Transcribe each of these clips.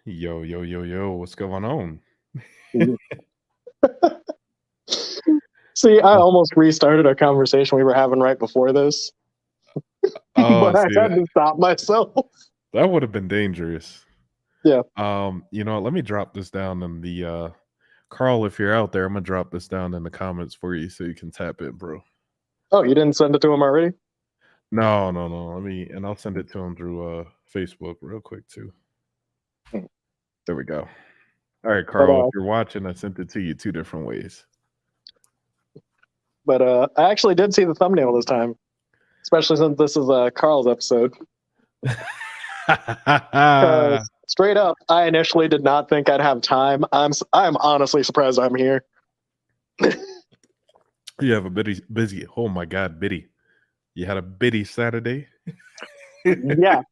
Yo, yo, yo, yo, what's going on? See, I almost restarted a conversation we were having right before this, Oh, but I see, had to stop myself. that would have been dangerous. Yeah. Let me drop this down in the Carl, if you're out there, I'm gonna drop this down in the comments for you so you can tap in, bro. Oh, you didn't send it to him already? No, no, no. And I'll send it to him through Facebook real quick too. Hmm. There we go. All right, But Carl, if you're watching, I sent it to you two different ways. I actually did see the thumbnail this time, especially since this is Carl's episode. Because straight up, I initially did not think I'd have time. I'm honestly surprised I'm here. You have a busy. Oh my God, Biddy. You had a bitty Saturday. Yeah.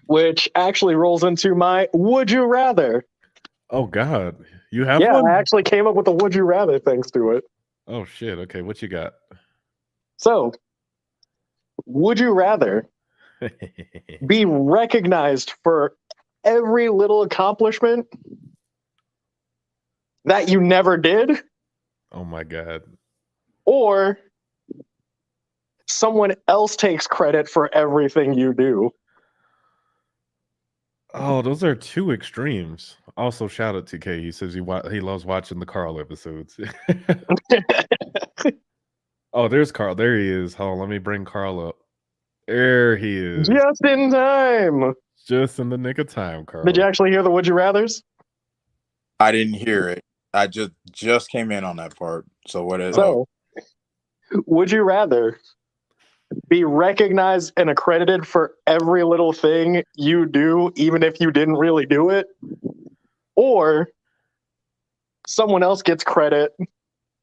Which actually rolls into my would you rather. Oh God, you have Yeah, one? I actually came up with a would you rather thanks to it. Oh shit. Okay, what you got? So, would you rather be recognized for every little accomplishment that you never did, Oh my God. or someone else takes credit for everything you do? Oh, those are two extremes. Also, shout out to K. He says he loves watching the Carl episodes. Oh, there's Carl. There he is. Hold on, let me bring Carl up. There he is. Just in time. Just in the nick of time, Carl. Did you actually hear the would you rathers? I didn't hear it. I just came in on that part. So what is Would you rather be recognized and accredited for every little thing you do, even if you didn't really do it, or someone else gets credit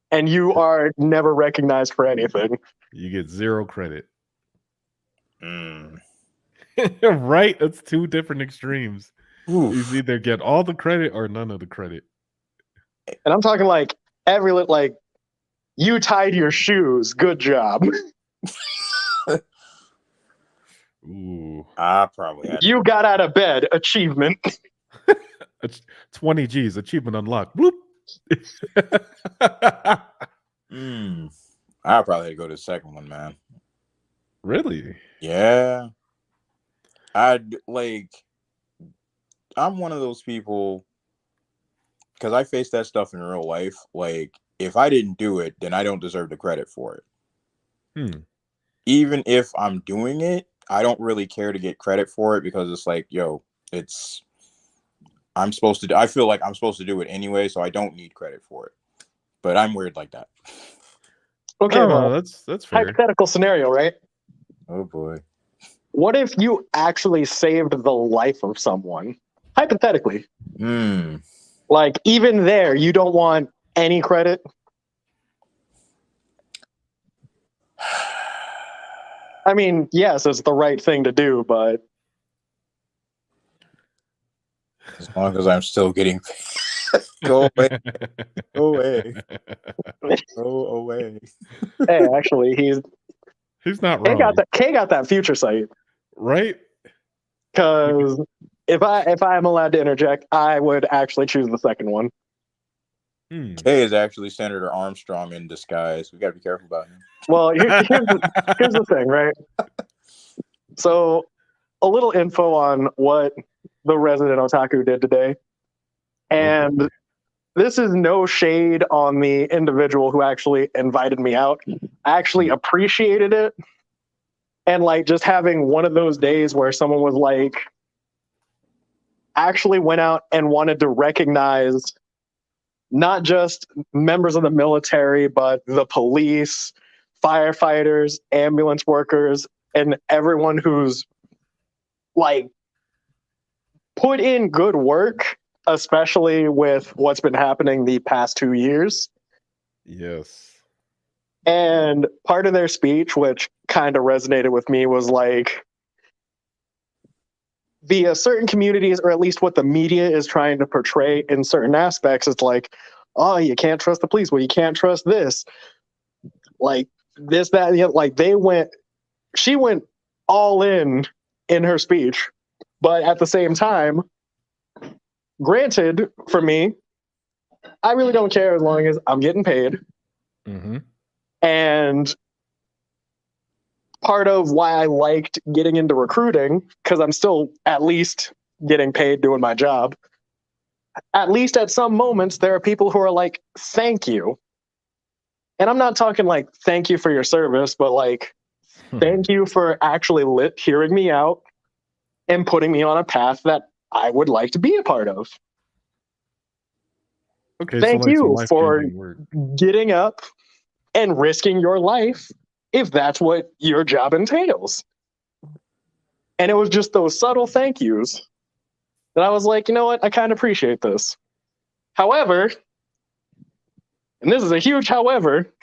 and you are never recognized for anything? You get zero credit. Mm. Right? That's two different extremes. Oof. You either get all the credit or none of the credit. And I'm talking like like you tied your shoes, good job. Ooh. I probably had You got out of bed, achievement. It's 20 G's, achievement unlocked. Bloop. I probably had to go to the second one, man. Really? Yeah. I'm one of those people, because I face that stuff in real life. Like, if I didn't do it, then I don't deserve the credit for it. Even if I'm doing it, I don't really care to get credit for it, because it's like, yo, I feel like I'm supposed to do it anyway, so I don't need credit for it. But I'm weird like that. Okay, well, that's fair. Hypothetical scenario, right? Oh boy. What if you actually saved the life of someone? Hypothetically. Like, even there, you don't want any credit? I mean, yes, it's the right thing to do, but as long as I'm still getting paid. Go away. Go away. Go away. Hey, actually, he's not wrong. K got that future sight. Right? Because if I am allowed to interject, I would actually choose the second one. K is actually Senator Armstrong in disguise. We got to be careful about him. Well, here's the thing, right? So, a little info on what the resident otaku did today. And this is no shade on the individual who actually invited me out. I actually appreciated it. And like just having one of those days where someone was like, actually went out and wanted to recognize not just members of the military, but the police, firefighters, ambulance workers, and everyone who's like put in good work, especially with what's been happening the past 2 years. Yes. And part of their speech, which kind of resonated with me, was like, via certain communities, or at least what the media is trying to portray in certain aspects, it's like, oh, you can't trust the police. Well, you can't trust this. Like this, that, like she went all in her speech. But at the same time, granted, for me, I really don't care as long as I'm getting paid. Mm-hmm. And part of why I liked getting into recruiting, because I'm still at least getting paid doing my job, at least at some moments, there are people who are like, thank you. And I'm not talking like, thank you for your service, but like, thank you for actually hearing me out and putting me on a path that I would like to be a part of. Okay, so Thank like some you for life-changing work. getting up and risking your life if that's what your job entails. And it was just those subtle thank yous that I was like, you know what? I kind of appreciate this. However, and this is a huge however,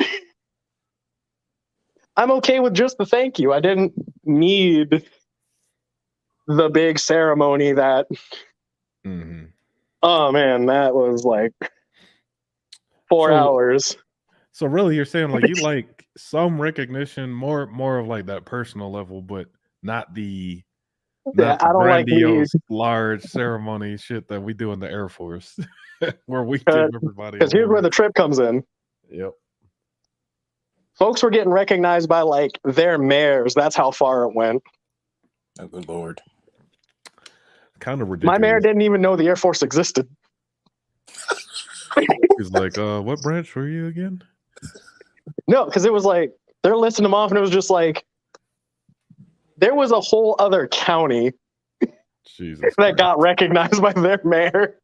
I'm okay with just the thank you. I didn't need the big ceremony that, Mm-hmm. oh man, that was like 4 hours. So really, you're saying like you like some recognition, more of like that personal level, but not the Yeah, I don't like me grandiose, large ceremony shit that we do in the Air Force, where we give everybody because here's where awards. the trip comes in. Yep. Folks were getting recognized by like their mayors. That's how far it went. Oh, good lord. Kind of My ridiculous. mayor didn't even know the Air Force existed. He's like, what branch were you again? No, because it was like they're listing them off, and it was just like there was a whole other county Jesus that Christ. got recognized by their mayor.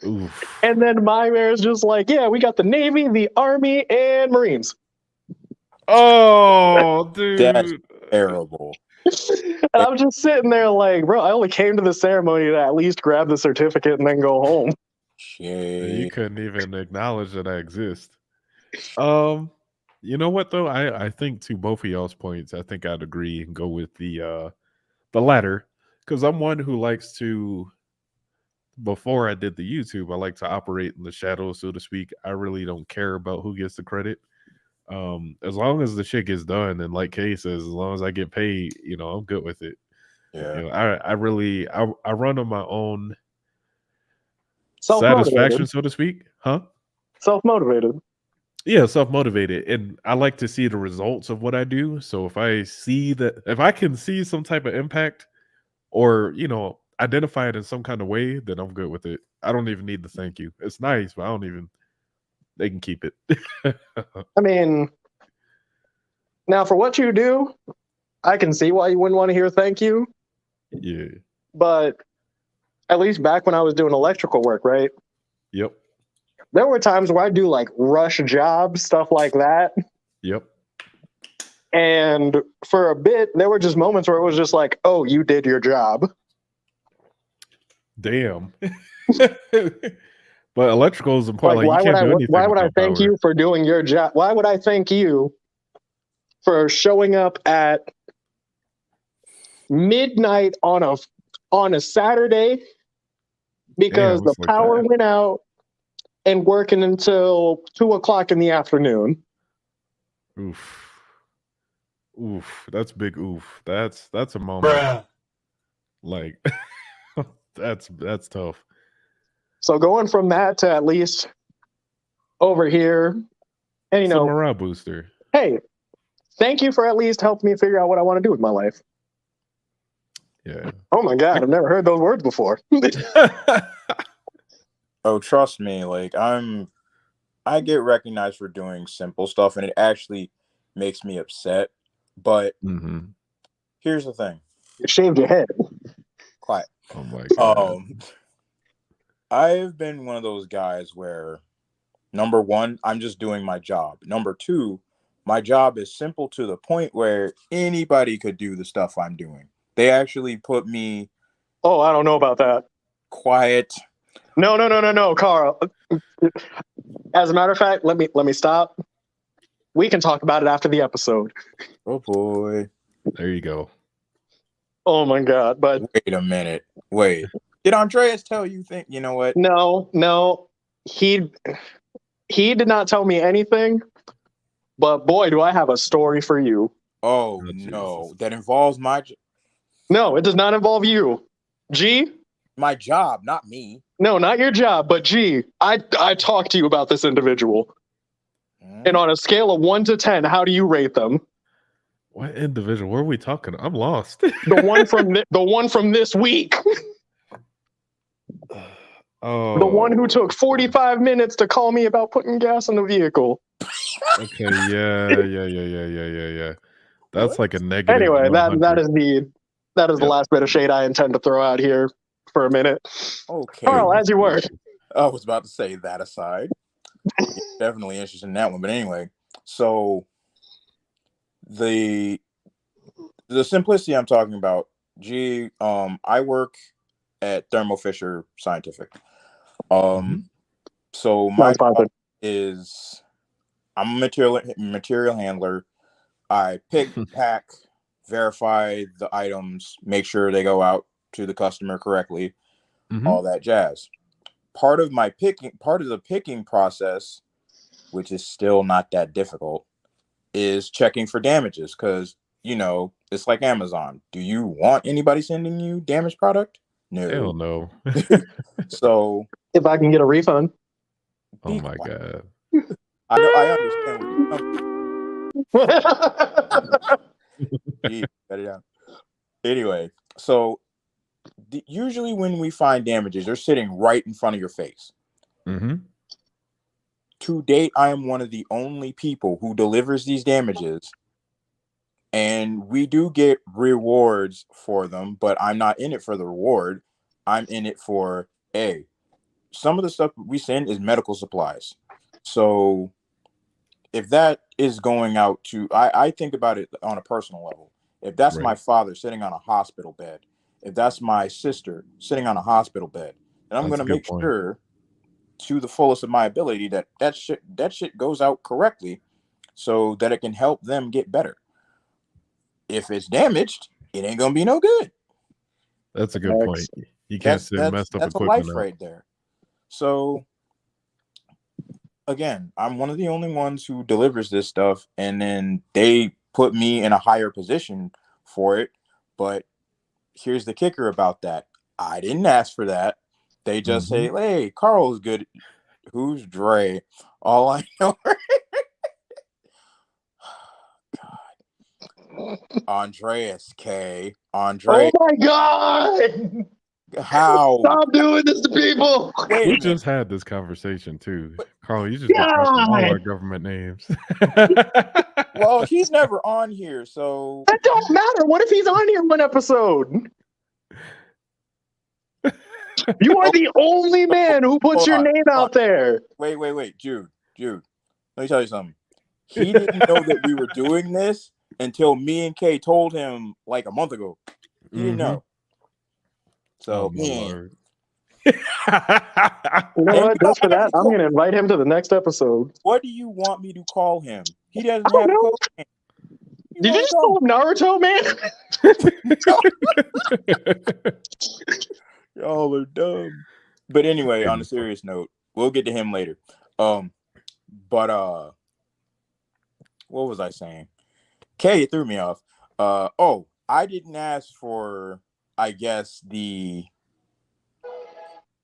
Oof. And then my mayor's just like, yeah, we got the Navy, the Army, and Marines. Oh, dude. That's terrible. And I'm just sitting there like, bro, I only came to the ceremony to at least grab the certificate and then go home. You Shit. couldn't even acknowledge that I exist. You know what though? I think to both of y'all's points, I think I'd agree and go with the latter, because I'm one who likes to. Before I did the YouTube, I like to operate in the shadows, so to speak. I really don't care about who gets the credit. As long as the shit gets done, and like Kay says, as long as I get paid, I'm good with it. Yeah. I run on my own Self-motivated. satisfaction, so to speak. Huh? Self-motivated. Yeah, self-motivated. And I like to see the results of what I do. So if I can see some type of impact or, identify it in some kind of way, then I'm good with it. I don't even need the thank you. It's nice, but they can keep it. I mean, now for what you do, I can see why you wouldn't want to hear thank you. Yeah. But at least back when I was doing electrical work, right? Yep. There were times where I do like rush jobs, stuff like that. Yep. And for a bit, there were just moments where it was just like, oh, you did your job. Damn. But electrical is important. Like, You can't do anything why would I without thank power. you for doing your job? Why would I thank you for showing up at midnight on a Saturday because Damn, the it's like power that. went out and working until 2:00 in the afternoon? Oof. Oof. That's big oof. That's a moment. Bruh. Like that's tough. So going from that to at least over here, and It's a morale booster. hey, thank you for at least helping me figure out what I want to do with my life. Yeah. Oh my God, I've never heard those words before. Oh, trust me, like I get recognized for doing simple stuff and it actually makes me upset. But Mm-hmm. here's the thing. You shaved your head. Quiet. Oh my God. I've been one of those guys where number one, I'm just doing my job. Number two, my job is simple to the point where anybody could do the stuff I'm doing. They actually put me Oh, I don't know about that. quiet. No, Carl. As a matter of fact, let me stop. We can talk about it after the episode. Oh boy. There you go. Oh my God. But Wait a minute. Wait. Did Andreas tell you you know what? no. He did not tell me anything. But boy, do I have a story for you. Oh Oh, no. Jesus. That involves my No, it does not involve you. G, My job, not me. No, not your job, but gee, I talked to you about this individual. And on a scale of 1 to 10, how do you rate them? What individual? What are we talking? I'm lost. The one from this week. Oh, The one who took 45 minutes to call me about putting gas in the vehicle. Okay, yeah. That's What? like a negative. Anyway, 100. that is the last bit of shade I intend to throw out here for a minute. Okay. Carl, as you were. I was about to say that aside. Definitely interested in that one. But anyway, so the simplicity I'm talking about, I work at Thermo Fisher Scientific. So my job is I'm a material handler. I pick, pack, verify the items, make sure they go out to the customer correctly, all that jazz. Part of the picking process, which is still not that difficult, is checking for damages, because it's like Amazon. Do you want anybody sending you damaged product? No. Hell no. So if I can get a refund. Oh my God. I understand what you're cut it out. Anyway, so usually when we find damages, they're sitting right in front of your face. To date, I am one of the only people who delivers these damages, and we do get rewards for them, but I'm not in it for the reward. I'm in it for some of the stuff we send is medical supplies. So if that is going out to, I think about it on a personal level. If that's my father sitting on a hospital bed, if that's my sister sitting on a hospital bed, then I'm going to make sure to the fullest of my ability that shit goes out correctly so that it can help them get better. If it's damaged, it ain't going to be no good. That's a good point. You can't send messed up equipment. That's a life right there. So again, I'm one of the only ones who delivers this stuff, and then they put me in a higher position for it. But here's the kicker about that. I didn't ask for that. They just say, hey, Carl's good. Who's Dre? All I know. God. Andreas K. Andre. Oh my God. How? Stop doing this to people. We just had this conversation too. Carl, you just dropped all our government names. Well, he's never on here, so that don't matter. What if he's on here one episode? You are the only man who puts your name out there. Wait, Jude. Let me tell you something. He didn't know that we were doing this until me and Kay told him like a month ago. He didn't know. So, you know what? Just for that, I'm going to invite him to the next episode. What do you want me to call him? He doesn't have a code name. Did you just call him Naruto, man? Y'all are dumb. But anyway, on a serious note, we'll get to him later. But what was I saying? Kay, it threw me off. I didn't ask for, I guess,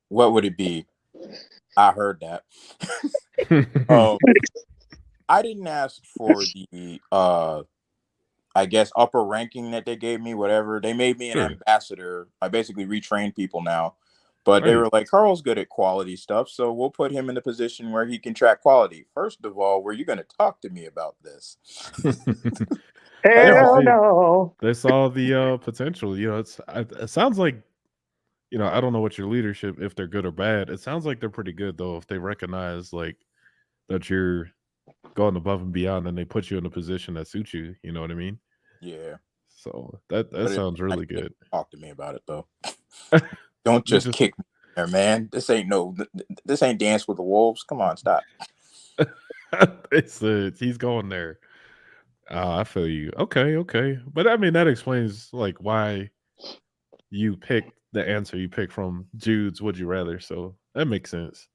what would it be? I heard that. I didn't ask for the I guess upper ranking that they gave me, whatever. They made me an ambassador. I basically retrained people now. But they were like, Carl's good at quality stuff, so we'll put him in a position where he can track quality. First of all, were you going to talk to me about this? Hell no. They saw the potential. It sounds like, I don't know what your leadership, if they're good or bad. It sounds like they're pretty good, though, if they recognize like that you're going above and beyond and they put you in a position that suits you. You know what I mean? Yeah. So that sounds really good. Talk to me about it, though. Don't just kick me there, man. This ain't Dance with the Wolves. Come on, stop. He's going there. I feel you. Okay. But I mean, that explains like why you picked the answer you picked from Jude's Would You Rather. So that makes sense.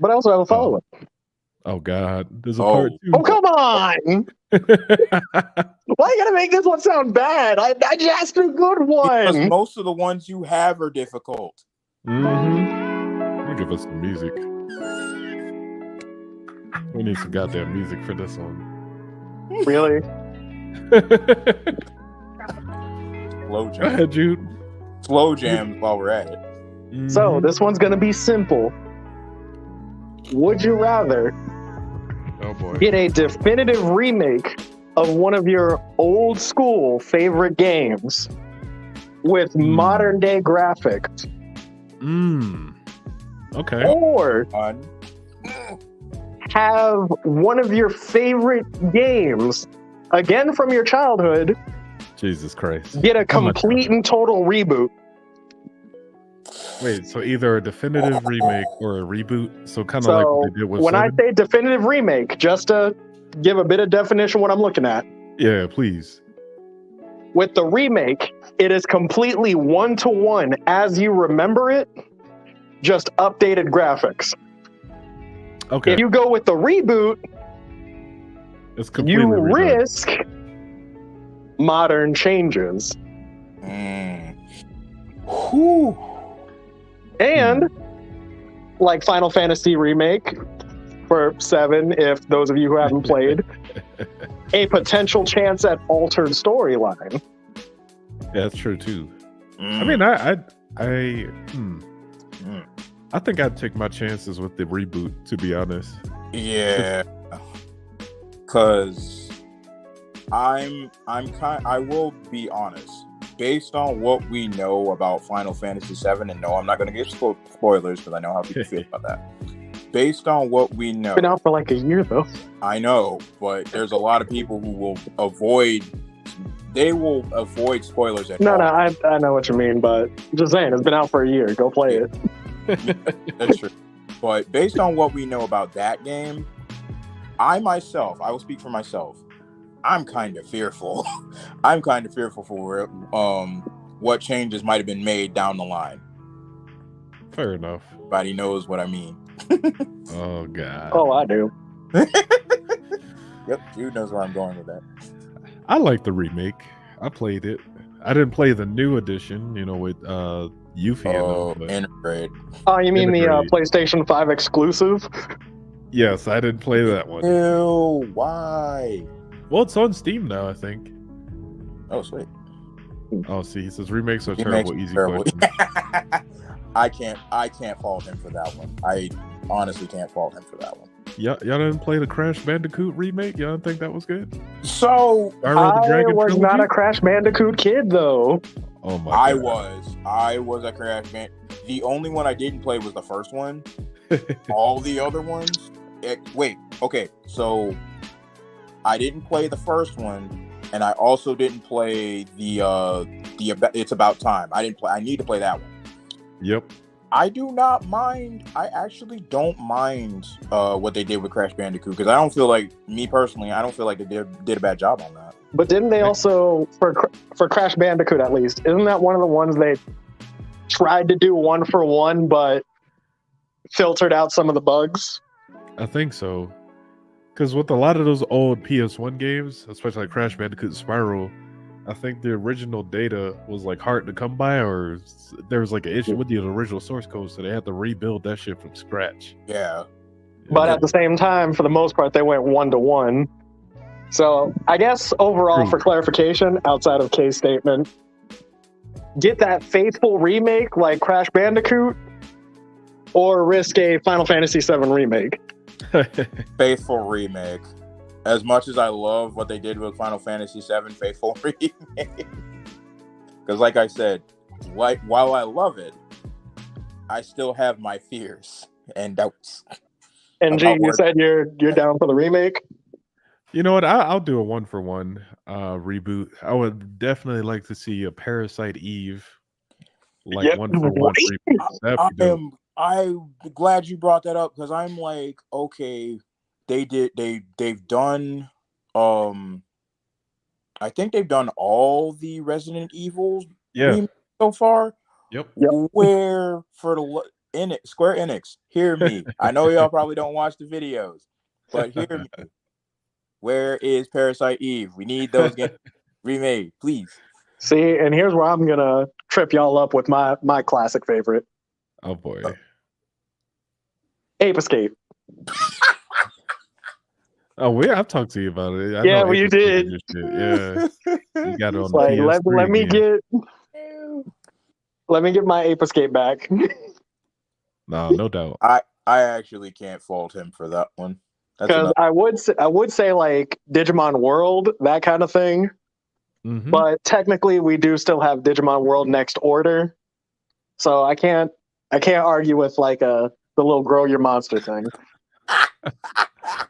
But I also have a follow-up. Oh God, there's a part 2. Oh, come on. Why you gotta make this one sound bad? I just asked a good one. Because most of the ones you have are difficult. Let me give us some music. We need some goddamn music for this one. Really? Slow Go jam. ahead, Jude. Slow jam while we're at it. So this one's gonna be simple. Would you rather Oh boy. get a definitive remake of one of your old school favorite games with modern day graphics, Okay. or have one of your favorite games, again from your childhood, Jesus Christ. get a complete and total reboot? Wait, so either a definitive remake or a reboot? So kind of like So what they did with when 7? I say definitive remake, just to give a bit of definition what I'm looking at, Yeah, please. with the remake, it is completely one-to-one as you remember it, just updated graphics. Okay. If you go with the reboot, It's completely you redone. risk modern changes. Whew. And like Final Fantasy Remake for 7, if those of you who haven't played, a potential chance at altered storyline. Yeah, that's true too. I mean, I think I'd take my chances with the reboot, to be honest. Yeah, because I will be honest. Based on what we know about Final Fantasy VII, and no, I'm not going to give spoilers because I know how people feel about that. Based on what we know, It's been out for like a year though. I know, but there's a lot of people who will avoid. They will avoid spoilers at all. I know what you mean, but just saying, it's been out for a year. Go play it. That's true. But based on what we know about that game, I will speak for myself. I'm kind of fearful. I'm kind of fearful for what changes might have been made down the line. Fair enough. Everybody knows what I mean. Oh God. Oh, I do. Yep, Jude knows where I'm going with that. I like the remake. I played it. I didn't play the new edition, with Yuffie and them, but Integrate. Oh, you mean the Integrate. PlayStation 5 exclusive? yes, I didn't play that one. Ew, why? Well, it's on Steam now, I think. Oh, sweet. Oh, see, he says remakes are Remakes terrible. are Easy terrible. question. I can't fault him for that one. I honestly can't fault him for that one. Y'all didn't play the Crash Bandicoot remake? Y'all didn't think that was good? So Spyro the I Dragon was not trilogy? a Crash Bandicoot kid though. Oh my I God. was a Crash Band. The only one I didn't play was the first one. All the other ones. Okay. So I didn't play the first one, and I also didn't play the It's About Time. I didn't play. I need to play that one. Yep. I do not mind. I actually don't mind what they did with Crash Bandicoot because I don't feel like they did a bad job on that. But didn't they also, for Crash Bandicoot at least, isn't that one of the ones they tried to do one for one, but filtered out some of the bugs? I think so. Because with a lot of those old PS1 games, especially like Crash Bandicoot and Spyro, I think the original data was like hard to come by, or there was like an issue with the original source code, so they had to rebuild that shit from scratch. Yeah. But at the same time, for the most part, they went 1-to-1. So I guess overall, for clarification, outside of Kay's statement, get that faithful remake like Crash Bandicoot, or risk a Final Fantasy VII remake. Faithful remake. As much as I love what they did with Final Fantasy VII, faithful remake. Because like I said, while I love it, I still have my fears and doubts. And G, you said you're down for the remake? You know what? I'll do a 1-for-1 reboot. I would definitely like to see a Parasite Eve, like 1-for-1 reboot. I'm glad you brought that up because I'm like, okay, they've done I think they've done all the Resident Evils so far. Yep. Where for the Square Enix, hear me. I know y'all probably don't watch the videos, but hear me. Where is Parasite Eve? We need those games remade, please. See, and here's where I'm gonna trip y'all up with my classic favorite. Oh boy. Ape Escape. Oh, I've talked to you about it. I Yeah, know well, you Ape Escape did. is your shit. Yeah, you got it on It's the like PS3 let me again. get my Ape Escape back. No doubt. I actually can't fault him for that one. That's Because another. I would say like Digimon World, that kind of thing. Mm-hmm. But technically, we do still have Digimon World Next Order, so I can't argue with like the little grow your monster thing.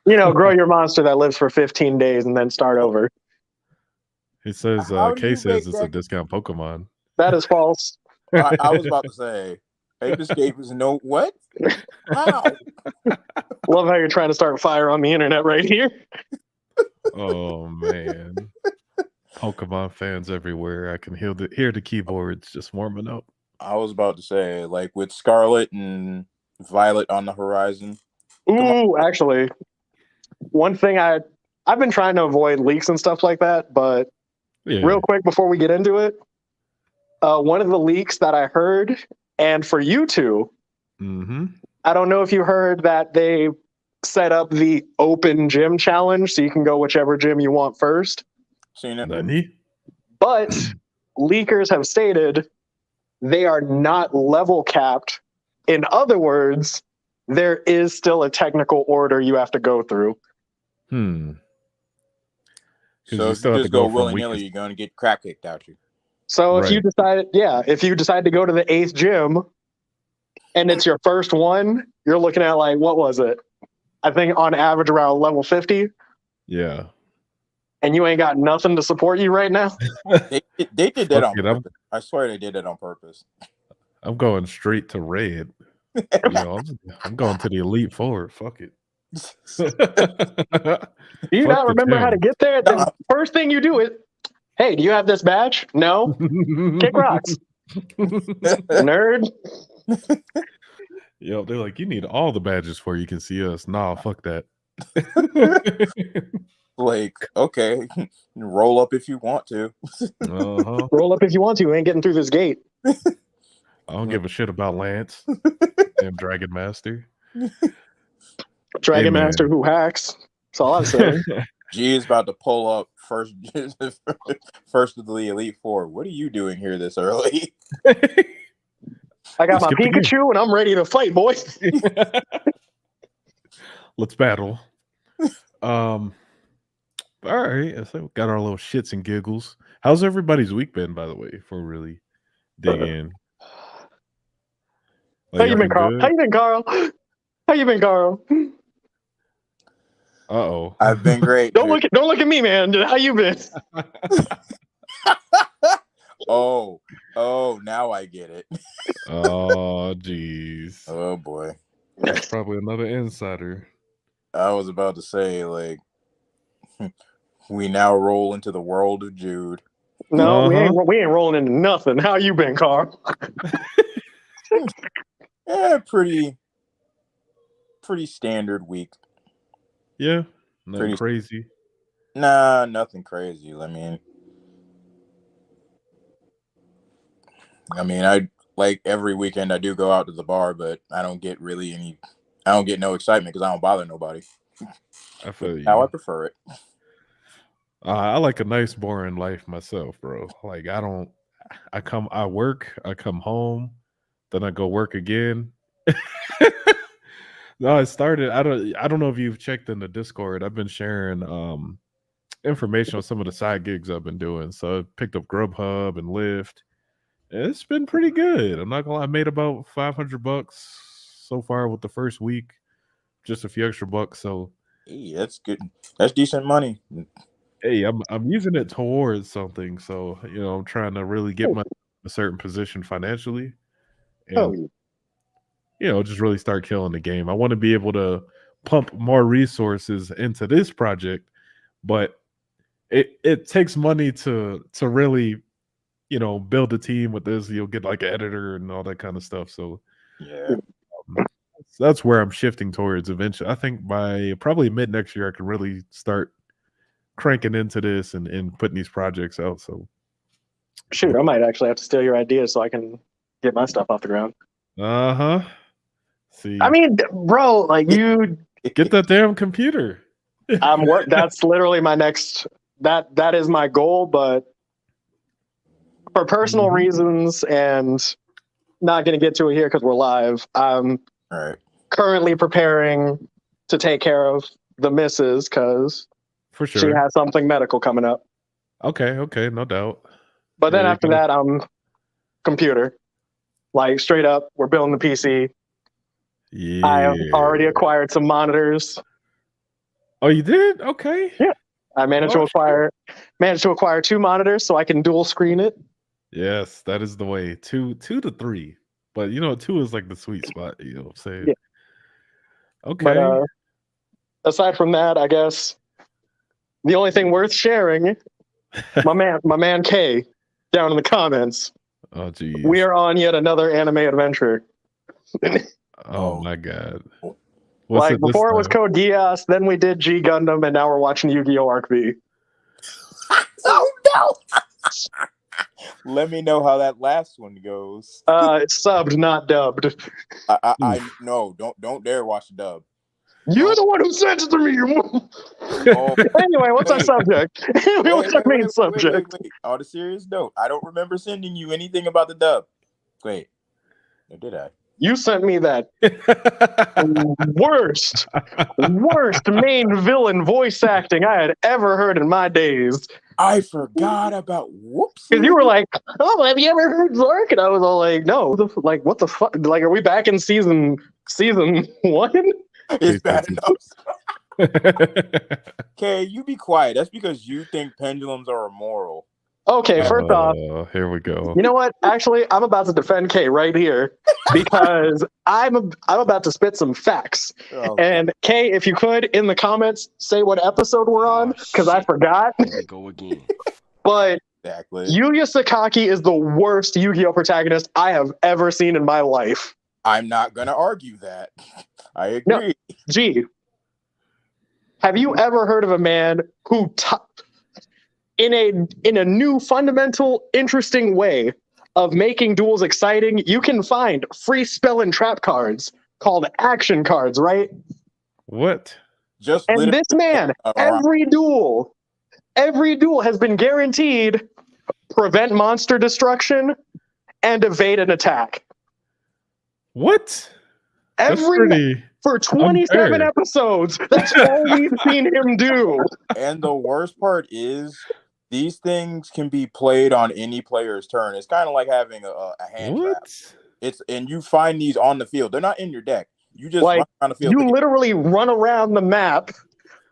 Grow your monster that lives for 15 days and then start over. It says How do Kay you says make it's a that? discount Pokemon. That is false. I was about to say, Ape Escape is no what? How? Love how you're trying to start fire on the internet right here. Oh man. Pokemon fans everywhere. I can hear the keyboards just warming up. I was about to say, like with Scarlet and Violet on the horizon. Ooh, actually, one thing I've been trying to avoid leaks and stuff like that, but Yeah. real quick before we get into it, one of the leaks that I heard, and for you two, Mm-hmm. I don't know if you heard that they set up the open gym challenge, so you can go whichever gym you want first. Seen it? Nani? But leakers have stated they are not level capped. In other words, there is still a technical order you have to go through. Because So you if still you have to just go go from willy nilly, weakest. you're gonna get crap kicked out you. So if Right. you decide to go to the 8th gym and it's your first one, you're looking at like, what was it? I think on average around level 50, Yeah. and you ain't got nothing to support you right now. They did that Fuck on it, purpose. I swear they did it on purpose. I'm going straight to red. I'm going to the Elite Four. Fuck it. Do you Fuck not the remember how to gym. get there? The first thing you do is, hey, do you have this badge? No. Kick rocks. Nerd. Yo, they're like, you need all the badges before you can see us. Nah, fuck that. Like, okay, roll up if you want to. Uh-huh. Roll up if you want to. You ain't getting through this gate. I don't give a shit about Lance and Dragon Master. Dragon man. Master who hacks. That's all I'm saying. G is about to pull up first of the Elite Four. What are you doing here this early? I got my Skip the game. Pikachu and I'm ready to fight, boys. Let's battle. All right. So we got our little shits and giggles. How's everybody's week been, by the way, before we really dig in? How you been, Carl? Good? How you been, Carl? How you been, Carl? Uh-oh. I've been great. Don't look at me, man. How you been? Oh, now I get it. Oh, jeez. Oh boy. That's probably another insider. I was about to say, like, we now roll into the world of Jude. No, we ain't rolling into nothing. How you been, Carl? Yeah, pretty standard week. Yeah. Nothing Pretty crazy. Nah, nothing crazy. I mean, I like every weekend I do go out to the bar, but I don't get no excitement because I don't bother nobody. I feel you. How I prefer it. I like a nice, boring life myself, bro. Like I work, I come home, then I go work again. No, I started. I don't know if you've checked in the Discord. I've been sharing information on some of the side gigs I've been doing. So I picked up Grubhub and Lyft. It's been pretty good. I'm not gonna lie. I made about $500 so far with the first week. Just a few extra bucks. So Hey, that's good. That's decent money. hey, I'm using it towards something. So I'm trying to really get my a certain position financially, and just really start killing the game. I want to be able to pump more resources into this project, but it takes money to really build a team with this. You'll get like an editor and all that kind of stuff. So Yeah. That's where I'm shifting towards eventually. I think by probably mid next year, I can really start cranking into this and putting these projects out. So Shoot, I might actually have to steal your ideas so I can get my stuff off the ground. Uh-huh. See, I mean, bro, like you, get that damn computer. that's literally my next. That is my goal, but for personal Mhm. reasons and not going to get to it here because we're live. I'm Right. currently preparing to take care of the missus because For she sure. has something medical coming up. Okay, no doubt. But then There you after go. that, I'm computer. Like straight up, we're building the PC. I have already Yeah. acquired some monitors. Oh, you did? Okay. Yeah. I managed Oh, shit. to acquire 2 monitors so I can dual screen it. Yes, that is the way. Two to three. But two is like the sweet spot, you know what I'm saying? Yeah. But Okay. aside from that, I guess the only thing worth sharing, my man K, down in the comments. Oh, We geez. are on yet another anime adventure. Oh, Oh. my God. What's Like it this before it was time? Code Geass, then we did G Gundam, and now we're watching Yu-Gi-Oh! Arc V. Oh no! Let me know how that last one goes. It's subbed, not dubbed. I no, don't dare watch the dub. You're the one who sent it to me. Oh, Anyway, what's our wait, subject? What's our main subject? wait. On a serious note, I don't remember sending you anything about the dub. Wait, or did I? You sent me that worst main villain voice acting I had ever heard in my days. I forgot about whoops. Because you were like, "Oh, have you ever heard Zork?" And I was all like, "No, like what the fuck? Like, are we back in season 1?" It's bad enough. Okay, you be quiet. That's because you think pendulums are immoral. Okay, first off, Here we go. you know what? Actually, I'm about to defend K right here because I'm about to spit some facts. Oh, And K, if you could in the comments say what episode we're on because I forgot. Here we go again. But exactly. Yuya Sakaki is the worst Yu-Gi-Oh protagonist I have ever seen in my life. I'm not gonna argue that. I agree. No, G, have you ever heard of a man who in a new fundamental interesting way of making duels exciting, you can find free spell and trap cards called action cards, right? What? Just And literally this man, every duel has been guaranteed prevent monster destruction and evade an attack. What? For 27 unfair. episodes, that's all we've seen him do. And the worst part is these things can be played on any player's turn. It's kind of like having a hand trap. And you find these on the field. They're not in your deck. You just run around the field. You literally run around the map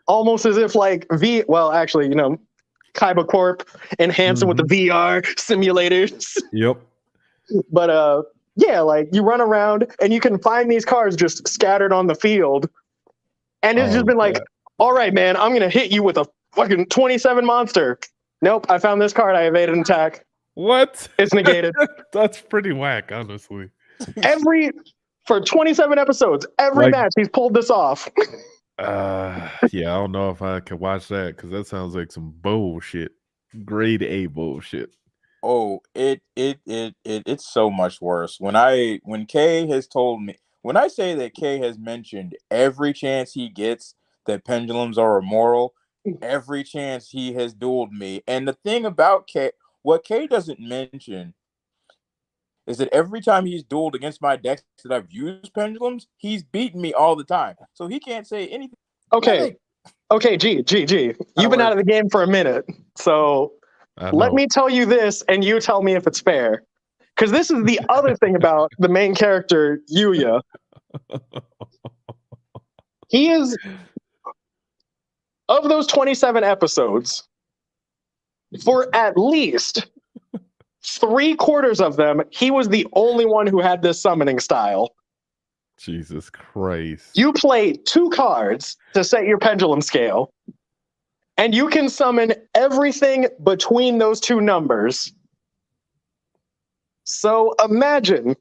almost as if like Kaiba Corp enhancing with the VR simulators. Yep. But yeah, like you run around and you can find these cards just scattered on the field. And it's just been like, all right, man, I'm going to hit you with a fucking 27 monster. Nope, I found this card. I evaded an attack. What? It's negated. That's pretty whack, honestly. For 27 episodes, every match, he's pulled this off. Yeah, I don't know if I can watch that because that sounds like some bullshit. Grade A bullshit. Oh, it's so much worse. When Kay has told me, when I say that Kay has mentioned every chance he gets that pendulums are immoral, every chance he has dueled me. And the thing about Kay, what Kay doesn't mention is that every time he's dueled against my decks that I've used pendulums, he's beaten me all the time. So he can't say anything. Okay, G. You've been out of the game for a minute. So let me tell you this, and you tell me if it's fair. Because this is the other thing about the main character, Yuya. He is, of those 27 episodes, for at least 3/4 of them, he was the only one who had this summoning style. Jesus Christ. You play 2 cards to set your pendulum scale, and you can summon everything between those 2 numbers. So imagine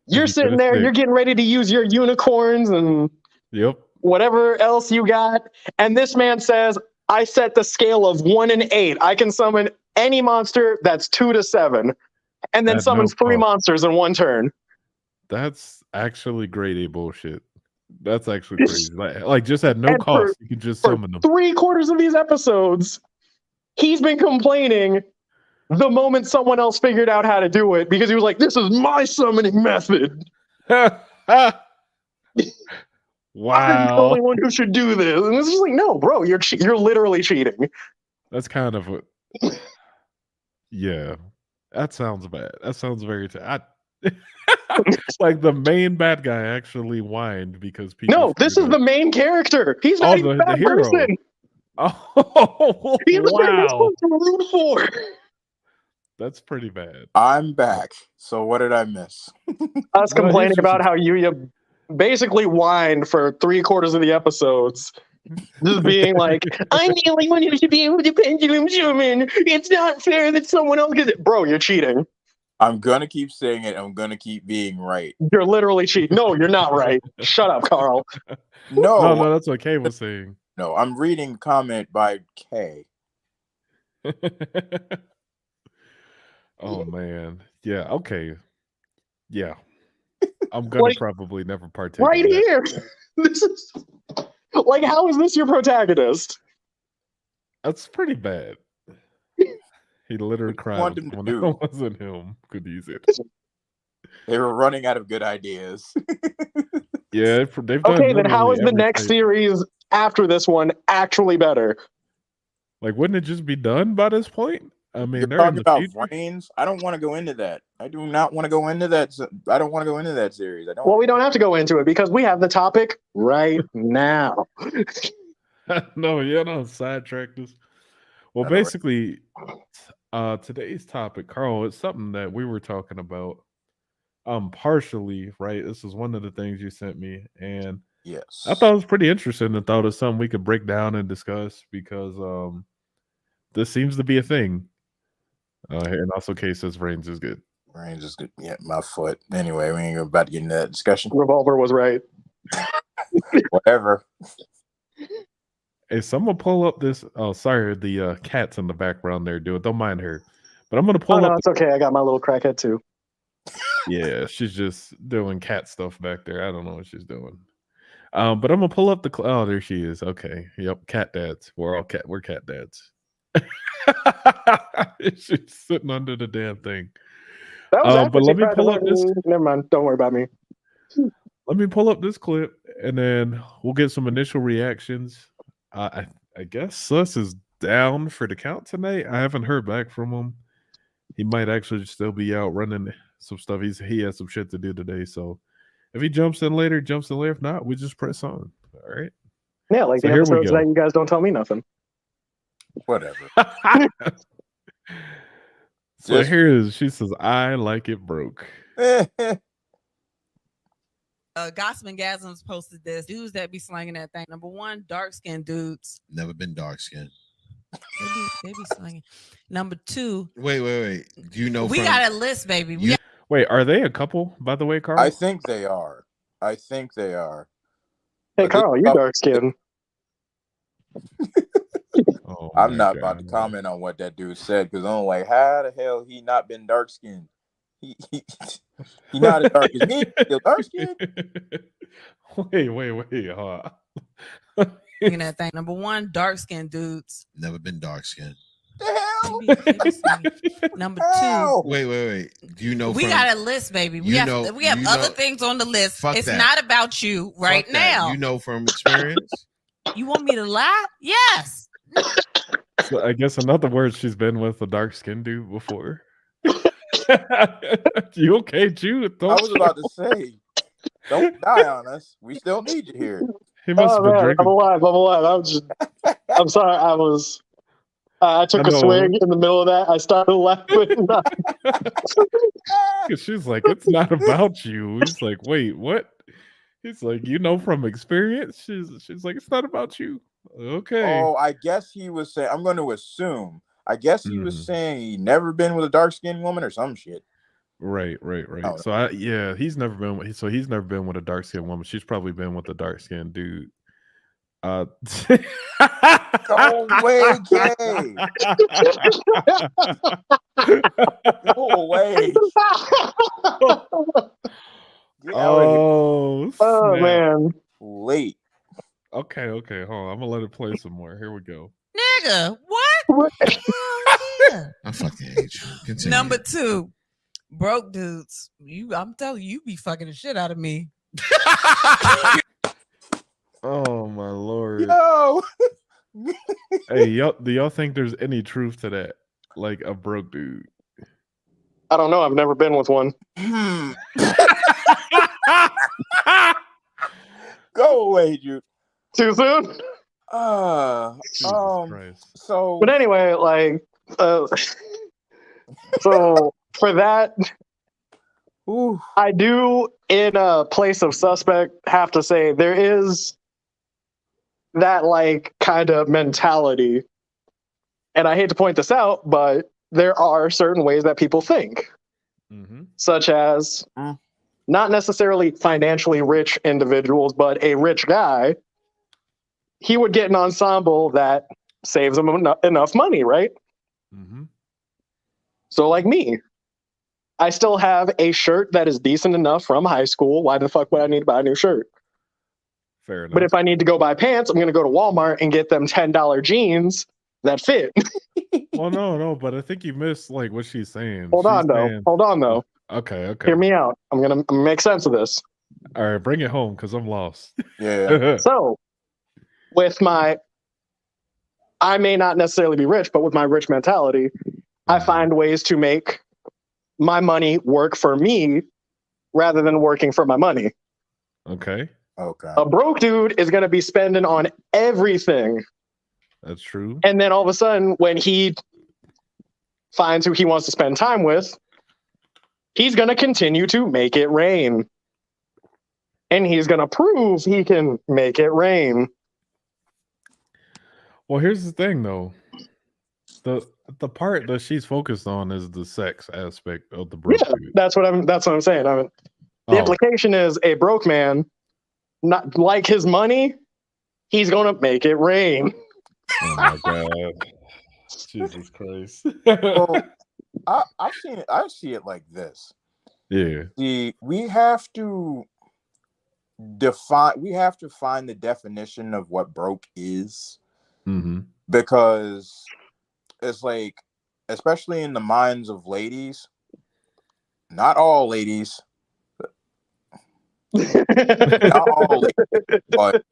you're sitting there, you're getting ready to use your unicorns and whatever else you got, and this man says, I set the scale of 1 and 8. I can summon any monster that's 2 to 7, and then summons 3 monsters in one turn. That's actually grade A bullshit. That's actually crazy. Like just at no And cost, you can just for summon them. 3/4 of these episodes, he's been complaining the moment someone else figured out how to do it because he was like, "This is my summoning method. I'm the Wow. only one who should do this." And it's just like, no, bro, you're literally cheating. That's kind of a yeah. That sounds bad. That sounds very like the main bad guy actually whined because people No, this is figured the out. main character. He's not Oh, even a the bad hero. person. Oh, He's the person we're wow. supposed to root for. That's pretty bad. I'm back. So what did I miss? Us No, complaining he's just about how Yuya basically whined for 3/4 of the episodes. Just being like, I'm the only one who should be able to pendulum summon. It's not fair that someone else gets it. Bro, you're cheating. I'm gonna keep saying it. I'm gonna keep being right. You're literally cheating. No, you're not right. Shut up, Carl. No, that's what Kay was saying. no. I'm reading comment by K. Oh man. Yeah, okay. Yeah. I'm gonna Like, probably never partake right in that. here. This is like, how is this your protagonist? That's pretty bad. He literally cried want him to when do? it wasn't him could use it. They were running out of good ideas. Yeah, they've done Okay, then how literally is the every next type. series after this one actually better? Like, wouldn't it just be done by this point? I mean, You're they're in talking the about future. brains. I don't want to go into that. I do not want to go into that. I don't want to go into that series. I don't. Well, we don't have to go into it because we have the topic right now. No, sidetracked us. Well, I know, right? basically, today's topic, Carl, it's something that we were talking about. Partially, right? This is one of the things you sent me, and Yes. I thought it was pretty interesting. I thought it was something we could break down and discuss because this seems to be a thing. And also, Kay says brains is good. Brains is good. Yeah, my foot. Anyway, we ain't about to get into that discussion. Revolver was right. Whatever. Hey, someone pull up this. Oh, sorry, the cat's in the background there. Don't mind her. But I'm gonna pull Oh no, up. it's okay. I got my little crackhead too. Yeah, she's just doing cat stuff back there. I don't know what she's doing. But I'm gonna pull up the. Oh, there she is. Okay, yep, cat dads. We're cat dads. She's sitting under the damn thing. That was But let me pull up this. Never mind. Don't worry about me. Let me pull up this clip, and then we'll get some initial reactions. I guess Sus is down for the count tonight. I haven't heard back from him. He might actually still be out running some stuff. He has some shit to do today. So if he jumps in later, jumps in later. If not, we just press on. All right. Yeah, like So the here we episodes go. that you guys don't tell me nothing. Whatever. So she says, I like it broke. Gossman Gasms posted this. Dudes that be slanging that thing. Number one, dark skinned dudes. Never been dark skinned. They be slanging. Number two. Wait. Do you know? We got a list, baby. Wait, are they a couple, by the way, Carl? I think they are. Hey, Carl, you dark skinned. Oh, I'm not about to comment on what that dude said because I'm like, how the hell he not been dark skinned? He not as dark as me. Still dark skinned. Wait. In that thing. Number one, dark skinned dudes. Never been dark skinned. The hell? Number two. Wait. Do you know? We got a list, baby. We have other things on the list. It's not about you right now. You know from experience. You want me to lie? Yes. So I guess in other words, she's been with a dark skinned dude before. You okay, Jude? I was about to say, don't die on us. We still need you here. He must have been drinking. I'm alive. I'm sorry. I took a swing in the middle of that. I started laughing. She's like, it's not about you. He's like, wait, what? He's like, you know from experience? She's like, it's not about you. Okay. Oh, I guess he was saying, I'm going to assume. I guess he was saying he never been with a dark-skinned woman or some shit. Right. Oh, So he's never been with a dark-skinned woman. She's probably been with a dark-skinned dude. Go away, Kay. Go away. Okay. Hold on. I'm gonna let it play some more. Here we go. Nigga, what? What? Hell yeah. I fucking hate you. Continue. Number 2, broke dudes. I'm telling you, you be fucking the shit out of me. Oh my lord. Yo. Hey, y'all, do y'all think there's any truth to that? Like a broke dude. I don't know. I've never been with one. Go away, dude. Too soon? Jesus Christ. So But anyway, like, so for that, ooh, I do, in a place of suspect, have to say there is that, like, kind of mentality. And I hate to point this out, but there are certain ways that people think, such as not necessarily financially rich individuals, but a rich guy. He would get an ensemble that saves him enough money, right? So, like me, I still have a shirt that is decent enough from high school. Why the fuck would I need to buy a new shirt? Fair enough. But if I need to go buy pants, I'm going to go to Walmart and get them $10 jeans that fit. Well, no, but I think you missed like what she's saying. Hold on, though. Okay. Hear me out. I'm gonna make sense of this. All right, bring it home because I'm lost. yeah. So, with my, I may not necessarily be rich, but with my rich mentality, I find ways to make my money work for me rather than working for my money. Okay. A broke dude is going to be spending on everything. That's true. And then all of a sudden, when he finds who he wants to spend time with, he's going to continue to make it rain. And he's going to prove he can make it rain. Well, here's the thing, though. The part that she's focused on is the sex aspect of the broke dude. That's what I'm saying. The implication is a broke man, not like his money, he's going to make it rain. Oh my god. Jesus Christ. Well, I've seen it. I see it like this. Yeah. We have to find the definition of what broke is. Because it's like, especially in the minds of ladies, not all ladies, not all ladies, but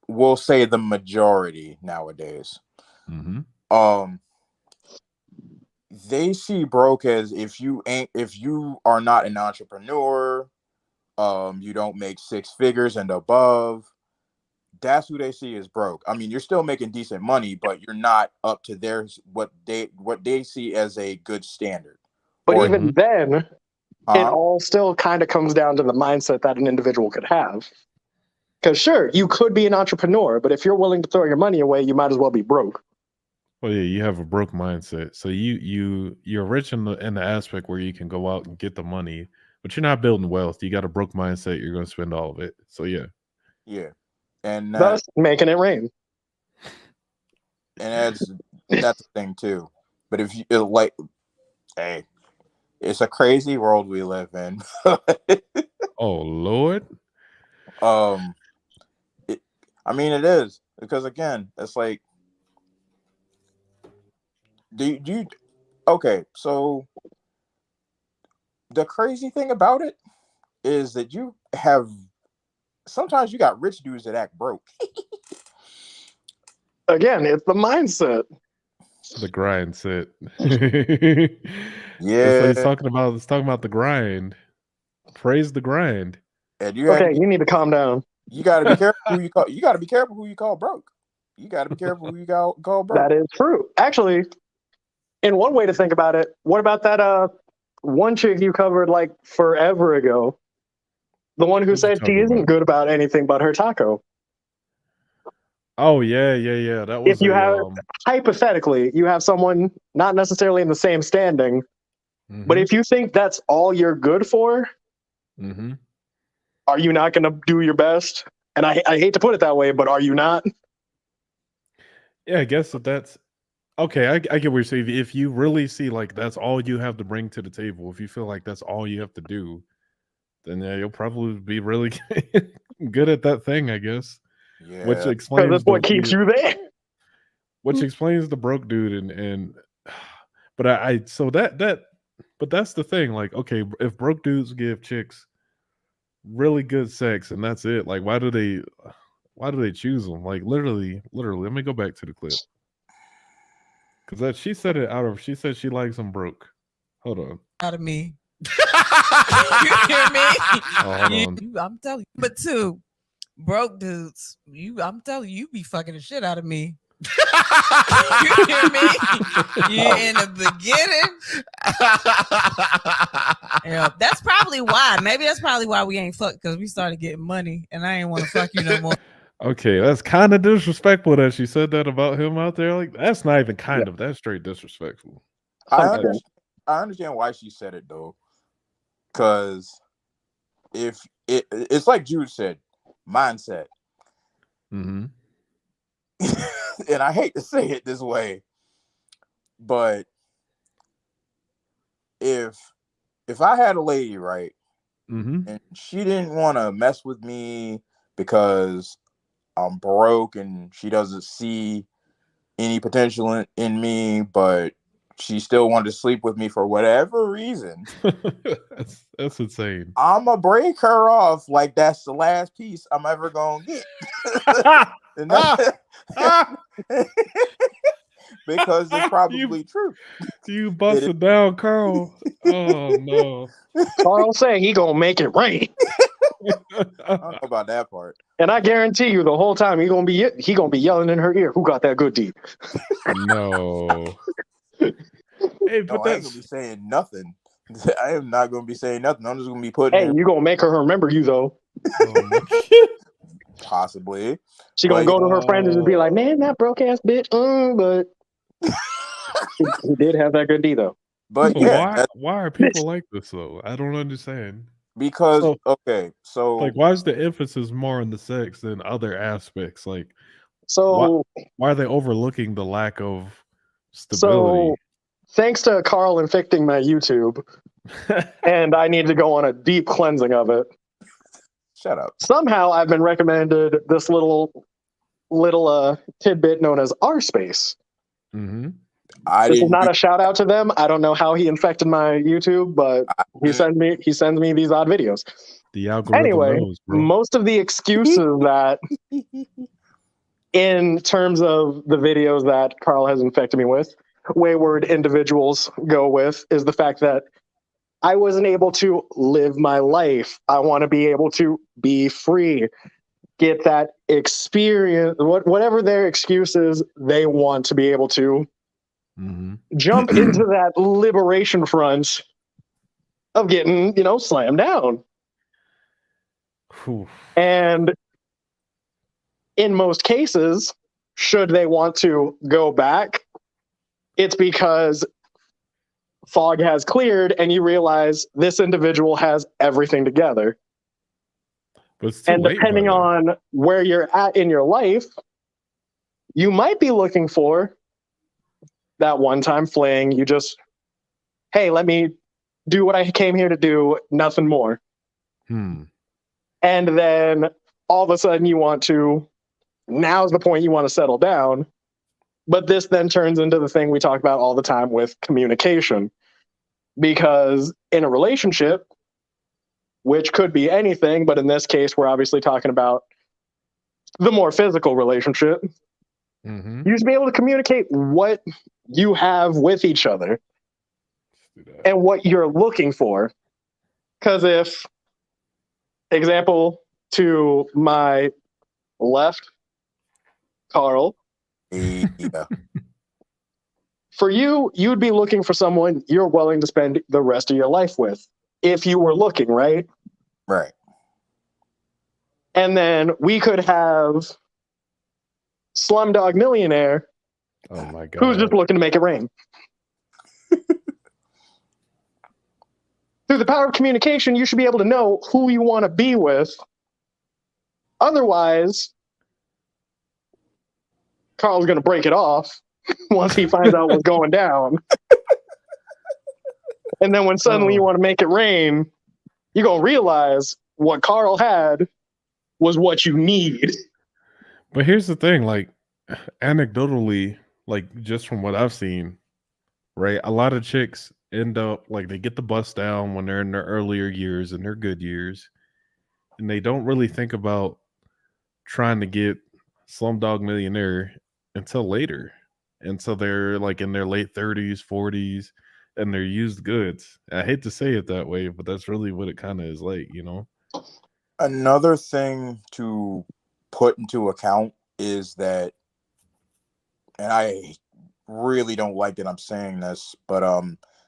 we'll say the majority nowadays. They see broke as if you are not an entrepreneur, you don't make 6 figures and above. That's who they see as broke. I mean, you're still making decent money, but you're not up to theirs, what they see as a good standard. But even then, it all still kind of comes down to the mindset that an individual could have. Because sure, you could be an entrepreneur, but if you're willing to throw your money away, you might as well be broke. Well, yeah, you have a broke mindset. So you're rich in the aspect where you can go out and get the money, but you're not building wealth. You got a broke mindset. You're going to spend all of it. So yeah. And thus making it rain. And that's the thing too. But if you like, hey, it's a crazy world we live in. Oh Lord. It is, because again, it's like, do you okay? So the crazy thing about it is that sometimes you got rich dudes that act broke. Again, it's the mindset. The grind set. Yeah. It's talking about the grind. Praise the grind. And you need to calm down. You gotta be careful who you call. You gotta be careful who you call broke. You gotta be careful who you call broke. That is true. Actually, in one way to think about it, what about that one chick you covered like forever ago? The one who said she isn't good about anything but her taco. Oh yeah. That was if you have hypothetically, you have someone not necessarily in the same standing, but if you think that's all you're good for, are you not going to do your best? And I hate to put it that way, but are you not? Yeah, I guess that's okay. I get what you're saying. If you really see like that's all you have to bring to the table, if you feel like that's all you have to do, then yeah, you'll probably be really good at that thing, I guess. Yeah. which because explains that's what keeps the you there. which explains the broke dude and but I so that but that's the thing, like, okay, if broke dudes give chicks really good sex and that's it, like why do they choose them? Like literally, let me go back to the clip because that she said it out of she said she likes them broke. Hold on. Out of me. You hear me? Oh, hold on. I'm telling you. But two, broke dudes, I'm telling you, you be fucking the shit out of me. You hear me? You in the beginning. Yeah, that's probably why. Maybe that's probably why we ain't fucked, because we started getting money and I ain't want to fuck you no more. Okay, that's kind of disrespectful that she said that about him out there. Like, that's not even kind of, that's straight disrespectful. I understand why she said it though, because if it's like Jude said, mindset. Mm-hmm. And I hate to say it this way, but if I had a lady, right, Mm-hmm. and she didn't want to mess with me because I'm broke and she doesn't see any potential in me, but she still wanted to sleep with me for whatever reason, that's insane. I'ma break her off like that's the last piece I'm ever gonna get. And because it's probably true. You busted down, Carl. Oh no. Carl say he gonna make it rain, I don't know about that part. and I guarantee you, the whole time he gonna be yelling in her ear, "Who got that good D?" No. Hey, No, but I ain't gonna be saying nothing. I am not gonna be saying nothing. I'm just gonna be putting Hey, you gonna make her remember you though. possibly. She gonna go to her friends and just be like, "Man, that broke ass bitch." But he did have that good D though. But So yeah, why are people like this though? I don't understand. because So, okay, so like, why is the emphasis more on the sex than other aspects? Like, So why are they overlooking the lack of stability? thanks to Carl infecting my YouTube, and I need to go on a deep cleansing of it. shut up. Somehow I've been recommended this little tidbit known as R Space. Mm-hmm. This is not a shout out to them. I don't know how he infected my YouTube, but he sends me these odd videos. The algorithm Anyway, knows, bro. most of the excuses that, in terms of the videos that Carl has infected me with, wayward individuals go with, is the fact that I wasn't able to live my life. I want to be able to be free, get that experience, whatever their excuses, they want to be able to jump into that liberation front of getting, slammed down. And in most cases, should they want to go back, it's because fog has cleared and you realize this individual has everything together. But it's too and late depending by then. on where you're at in your life, you might be looking for that one-time fling. You just, hey, let me do what I came here to do, nothing more. And then all of a sudden you want to, now's the point you want to settle down. But this then turns into the thing we talk about all the time with communication. Because in a relationship, which could be anything, but in this case, we're obviously talking about the more physical relationship, you should be able to communicate what you have with each other and what you're looking for. Because if, example to my left, Carl, for you, you'd be looking for someone you're willing to spend the rest of your life with, if you were looking, right? Right. And then we could have Slumdog Millionaire, oh my god, who's just looking to make it rain. Through the power of communication, you should be able to know who you want to be with. Otherwise, Carl's going to break it off once he finds out what's going down. And then when suddenly you want to make it rain, you're going to realize what Carl had was what you need. But here's the thing, like anecdotally, like just from what I've seen, right? A lot of chicks end up like they get the bust down when they're in their earlier years and their good years, and they don't really think about trying to get Slumdog Millionaire until later. And so they're like in their late 30s, 40s, and they're used goods. I hate to say it that way, but that's really what it kind of is like, you know? Another thing to put into account is that, and I really don't like that I'm saying this, but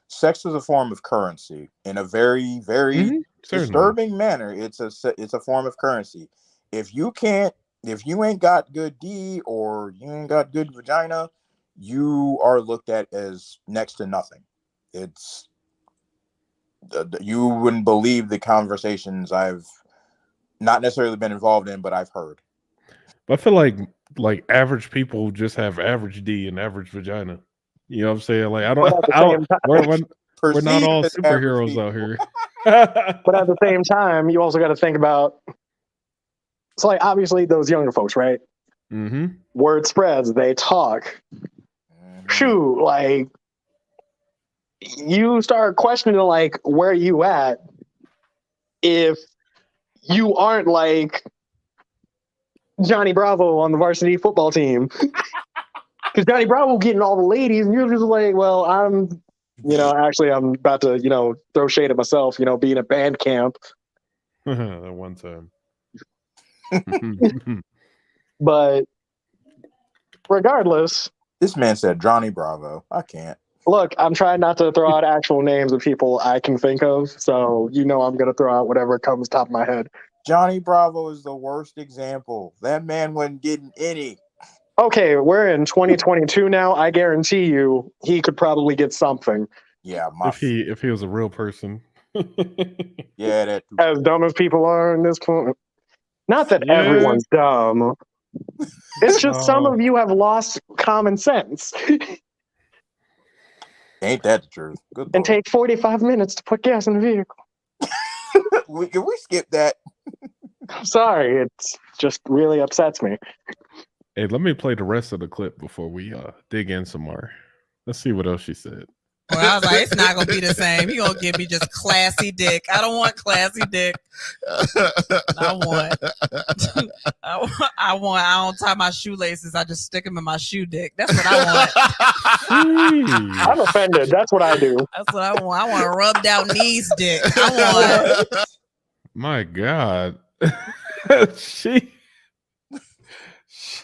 sex is a form of currency in a very, very Certainly. disturbing manner. It's a form of currency. If you ain't got good D or you ain't got good vagina, you are looked at as next to nothing. It's you wouldn't believe the conversations I've not necessarily been involved in, but I've heard. I feel like average people just have average D and average vagina. You know what I'm saying? Like But at the same time, we're not all Perceived as average superheroes people. out here. but at the same time, you also got to think about. So, like, obviously, those younger folks, right? Mm-hmm. Word spreads. They talk. Shoot, like, you start questioning, like, where you at if you aren't like Johnny Bravo on the varsity football team. Because Johnny Bravo getting all the ladies, and you're just like, well, I'm about to, throw shade at myself, being at band camp. That one time. But regardless, This man said Johnny Bravo. I can't. look, I'm trying not to throw out actual names of people I can think of, so I'm going to throw out whatever comes top of my head. Johnny Bravo is the worst example. That man wasn't getting any. Okay, we're in 2022 now. I guarantee you he could probably get something. Yeah, if he was a real person. yeah, that As dumb as people are in this point. Not that Yeah. everyone's dumb. It's just some of you have lost common sense. ain't that the truth. Good And Lord. take 45 minutes to put gas in the vehicle. Can we skip that? I'm sorry, it just really upsets me. Hey, let me play the rest of the clip before we dig in some more. Let's see what else she said. Well, I was like, it's not gonna be the same. He gonna give me just classy dick. I don't want classy dick. I don't tie my shoelaces. I just stick them in my shoe dick. That's what I want. I'm offended. That's what I do. That's what I want. I want a rubbed out knees dick. I want. My God, she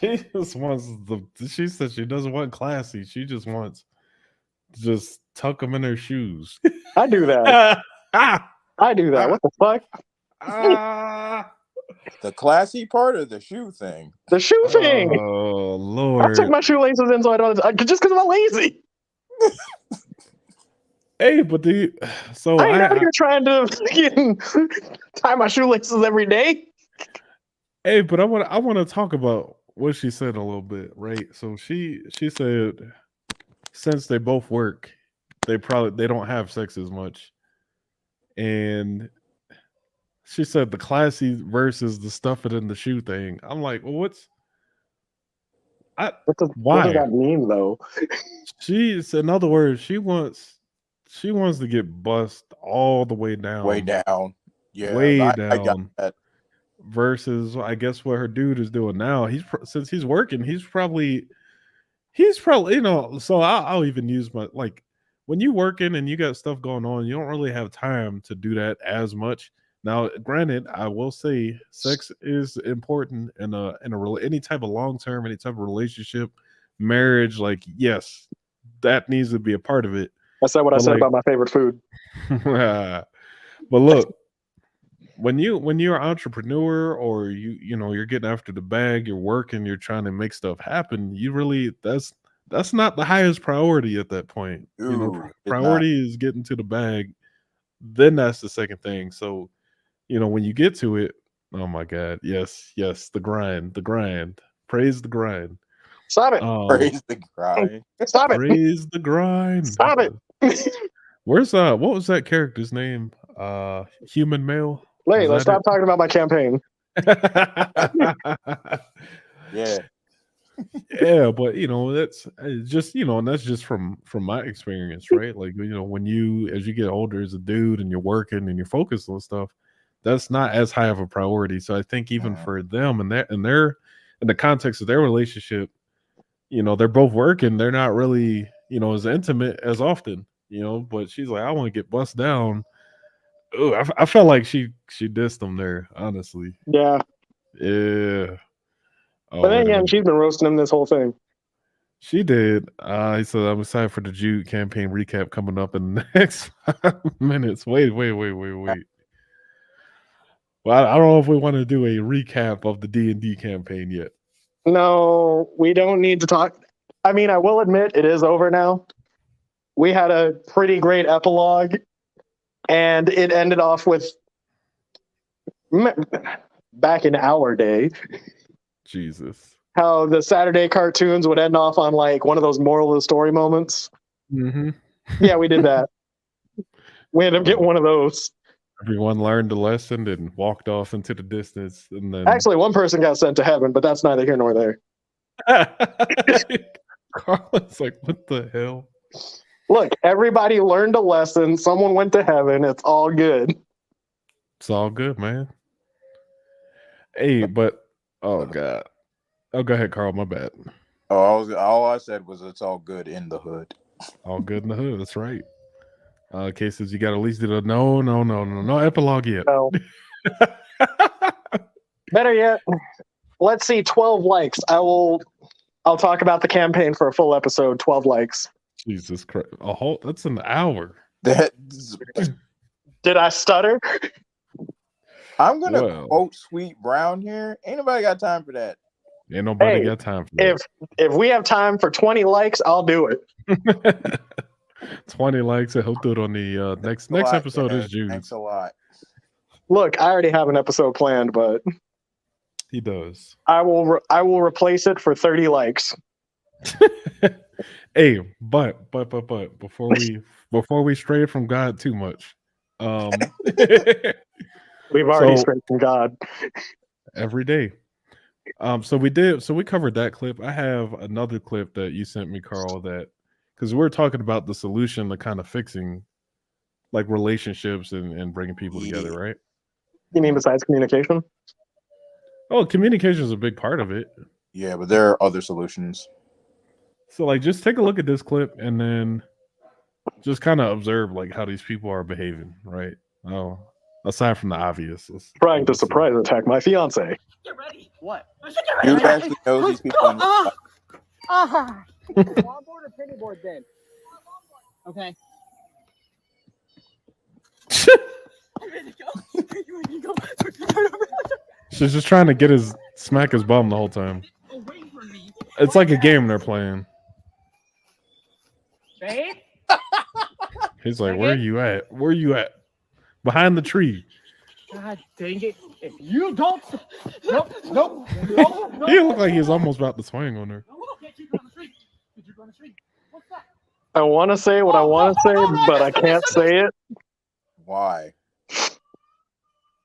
just wants She said she doesn't want classy. She just wants just tuck them in her shoes. I do that. I do that. What the fuck? The classy part or the shoe thing? The shoe thing. Oh Lord! I took my shoelaces in so I don't just because I'm lazy. Hey, but I ain't out here trying to fucking tie my shoelaces every day. Hey, but I want to talk about what she said a little bit, right? So she said since they both work, they don't have sex as much, and she said the classy versus the stuff it in the shoe thing. I'm like, well, why? What does that mean, though? In other words, she wants to get bust all the way down. Way down. Yeah. Way I down. got that. Versus, I guess what her dude is doing now. Since he's working, he's probably, So I'll even use when you working and you got stuff going on, you don't really have time to do that as much. Now, granted, I will say sex is important in any type of long term, any type of relationship, marriage. Like, yes, that needs to be a part of it. I said what I said about my favorite food. But look, when you're an entrepreneur or you're getting after the bag, you're working, you're trying to make stuff happen, that's not the highest priority at that point. Priority is getting to the bag, then that's the second thing. So when you get to it, oh my God, yes, the grind, praise the grind. Stop it. Praise the grind. Stop it. Praise the grind. Stop it. Where's what was that character's name? Human male. Wait, let's stop talking about my campaign. Yeah. Yeah, but that's just and that's just from my experience, right? Like when you as you get older as a dude and you're working and you're focused on stuff, that's not as high of a priority. So I think even for them and their in the context of their relationship, they're both working. They're not really as intimate as often, But she's like, I want to get bust down. Oh, I felt like she dissed them there, honestly. Yeah. Yeah. But Oh, then wait a again, minute. she's been roasting him this whole thing. She did. He said, I'm excited for the Jude campaign recap coming up in the next 5 minutes. Wait. Well, I don't know if we want to do a recap of the D&D campaign yet. No, we don't need to talk. I mean, I will admit it is over now. We had a pretty great epilogue, and it ended off with back in our day, Jesus. how the Saturday cartoons would end off on like one of those moral of the story moments. Mm-hmm. Yeah, we did that. We ended up getting one of those. Everyone learned a lesson and walked off into the distance. And then Actually, one person got sent to heaven, but that's neither here nor there. Carla's like, what the hell? Look, everybody learned a lesson. Someone went to heaven. It's all good. It's all good, man. Hey, but oh god. Oh, go ahead, Carl. My bad. Oh, all I said was it's all good in the hood. All good in the hood. That's right. Cases you got at least did a no epilogue yet. No. Better yet, let's see 12 likes. I'll talk about the campaign for a full episode. 12 likes. Jesus Christ. That's an hour. That Did I stutter? I'm gonna quote Sweet Brown here. Ain't nobody got time for that. Ain't nobody got time for that. If we have time for 20 likes, I'll do it. 20 likes, and he'll do it on the next episode is June. Thanks a lot. Look, I already have an episode planned, but he does. I will replace it for 30 likes. Hey, but before we stray from God too much, we've already strayed from God every day. So we covered that clip. I have another clip that you sent me, Carl, that because we're talking about the solution to kind of fixing like relationships and bringing people together, right? You mean besides communication? Oh, communication is a big part of it. Yeah, but there are other solutions. So like just take a look at this clip and then just kind of observe like how these people are behaving, right? Oh, aside from the obvious. Trying to surprise attack my fiance. Get ready. What? You actually know these people. Wallboard or penny board then? Okay. She's just trying to smack his bum the whole time. It's like a game they're playing. Babe? He's like, where are you at? Where are you at? Behind the tree. God dang it. If you don't... Nope. He looked like he's almost about to swing on her. I want to say what I want to say, but I can't say it. Why?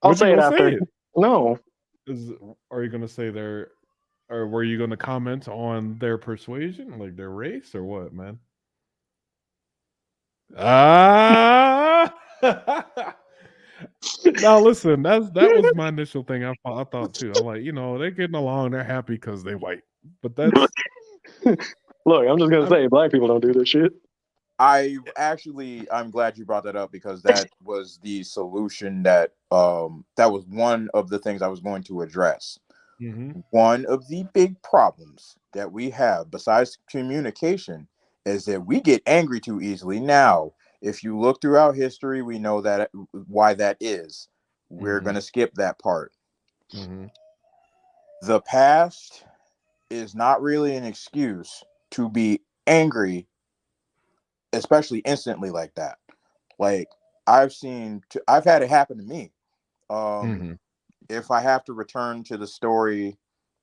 I'll say it after. Say it? No. Are you going to say or were you going to comment on their persuasion, like their race, or what, man? Now listen, that was my initial thing. I thought too. I'm like, they're getting along, they're happy because they white. But that's look. I'm just gonna say, black people don't do this shit. I'm glad you brought that up because that was the solution that was one of the things I was going to address. Mm-hmm. One of the big problems that we have besides communication is that we get angry too easily. Now, if you look throughout history, we know that why that is. We're going to skip that part. Mm-hmm. The past is not really an excuse to be angry, especially instantly like that. Like I've had it happen to me. If I have to return to the story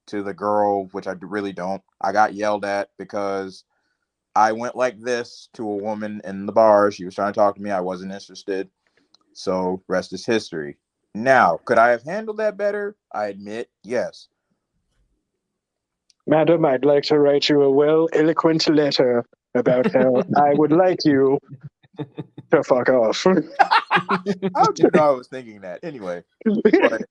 to the girl, which I really don't, I got yelled at because I went like this to a woman in the bar. She was trying to talk to me. I wasn't interested. So rest is history. Now, could I have handled that better? I admit, yes. Madam, I'd like to write you a well-eloquent letter about how I would like you to fuck off. How'd you know I was thinking that? Anyway, but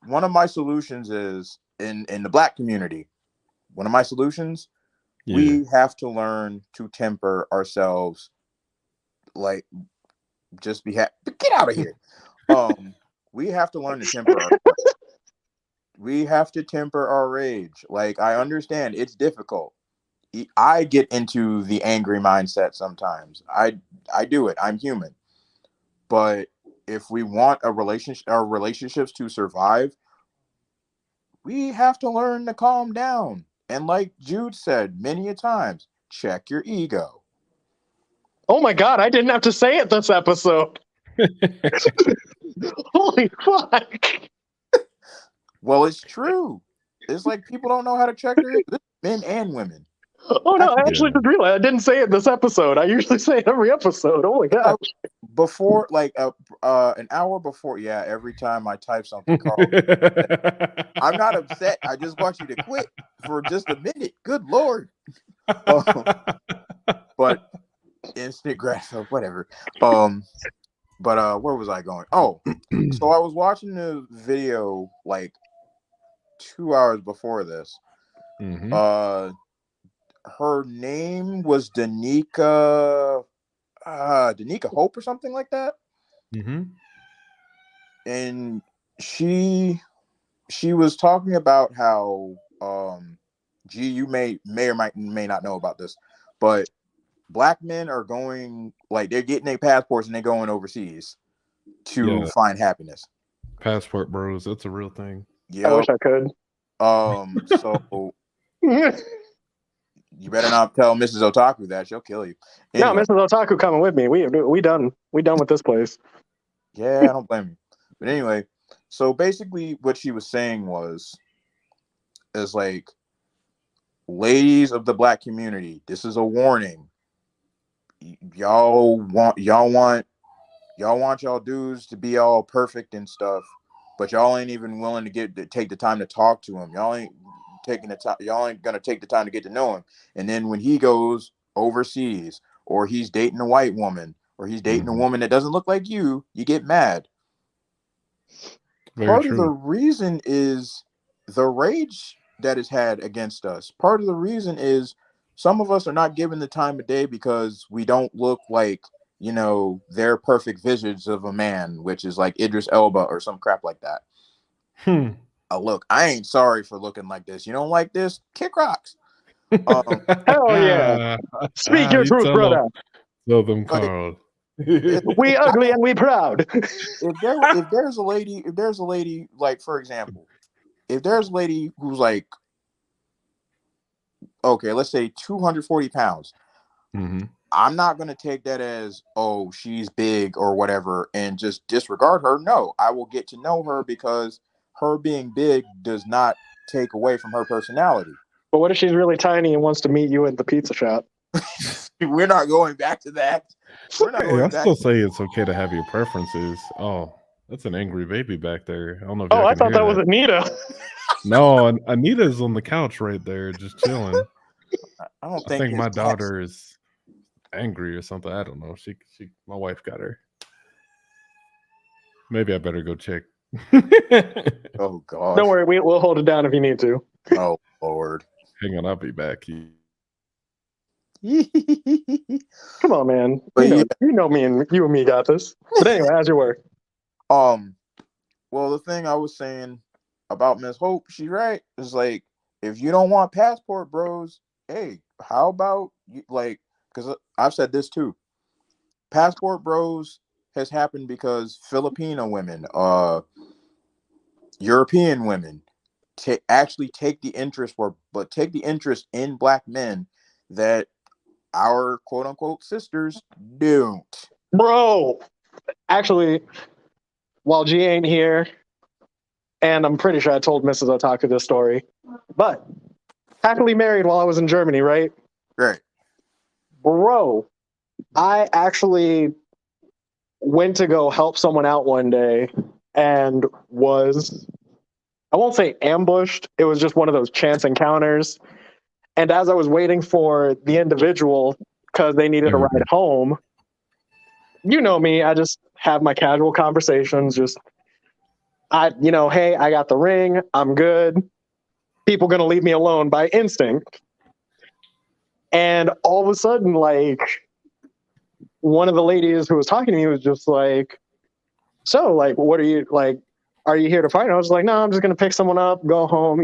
one of my solutions is in the black community. One of my solutions, we have to learn to temper ourselves. Like, just get out of here. We have to learn to temper we have to temper our rage. Like, I understand it's difficult. I get into the angry mindset sometimes. I do it. I'm human. But if we want our relationships to survive, we have to learn to calm down. And like Jude said many a times, check your ego. Oh my God, I didn't have to say it this episode. Holy fuck. Well, it's true. It's like people don't know how to check their ego, men and women. Oh no, I actually just realized I didn't say it this episode. I usually say it every episode. Oh my God. Before, like an hour before, yeah, every time I type something, Carl, I'm not upset. I just want you to quit for just a minute. Good Lord. But instant gratification, whatever. But where was I going? Oh, so I was watching the video like 2 hours before this. Mm-hmm. Her name was Danica Hope or something like that. Mm-hmm. And she was talking about how you may or may not know about this, but black men are going, like, they're getting their passports and they're going overseas to find happiness. Passport bros, that's a real thing. Yep. I wish I could. So you better not tell Mrs. Otaku that. She'll kill you. Anyway. No, Mrs. Otaku coming with me. We done with this place. Yeah, I don't blame you. But anyway, so basically what she was saying is like, ladies of the black community, this is a warning. Y'all want y'all dudes to be all perfect and stuff, but y'all ain't even willing to take the time to talk to him. Y'all ain't gonna take the time to get to know him. And then when he goes overseas, or he's dating a white woman, or he's dating a woman that doesn't look like you get mad. Part of the reason is the rage that is had against us. Part of the reason is some of us are not given the time of day because we don't look like, their perfect visage of a man, which is like Idris Elba or some crap like that. Look, I ain't sorry for looking like this. You don't like this? Kick rocks. Hell yeah. Speak your truth, brother. Tell them, Carl. We ugly and we proud. If there's a lady, like, for example, if there's a lady who's like, okay, let's say 240 pounds, I'm not going to take that as, oh, she's big or whatever and just disregard her. No, I will get to know her because her being big does not take away from her personality. But what if she's really tiny and wants to meet you at the pizza shop? We're not going back to that. I still say it's okay to have your preferences. Oh, that's an angry baby back there. I don't know if I thought that was Anita. No, Anita's on the couch right there, just chilling. I think my daughter is angry or something. I don't know. My wife got her. Maybe I better go check. Oh God! Don't worry, we'll hold it down if you need to. Oh Lord! Hang on, I'll be back. Come on, man. But you know me and you and me got this. But anyway, how's your work? Well, the thing I was saying about Miss Hope, she's right. It's like, if you don't want passport bros, hey, how about you, like, because I've said this too. Passport bros has happened because Filipino women, European women, actually take the interest in black men that our quote unquote sisters don't. Bro, actually, while G ain't here, and I'm pretty sure I told Mrs. Otaku this story, but happily married while I was in Germany, right? Right. Bro, I actually went to go help someone out one day and was I won't say ambushed. It was just one of those chance encounters. And as I was waiting for the individual, because they needed a ride home, you know me, I just have my casual conversations. Just, hey, I got the ring. I'm good. People going to leave me alone by instinct. And all of a sudden, like, one of the ladies who was talking to me was just like, so, like, what are you, like, are you here to fight? And I was like, no, I'm just going to pick someone up, go home,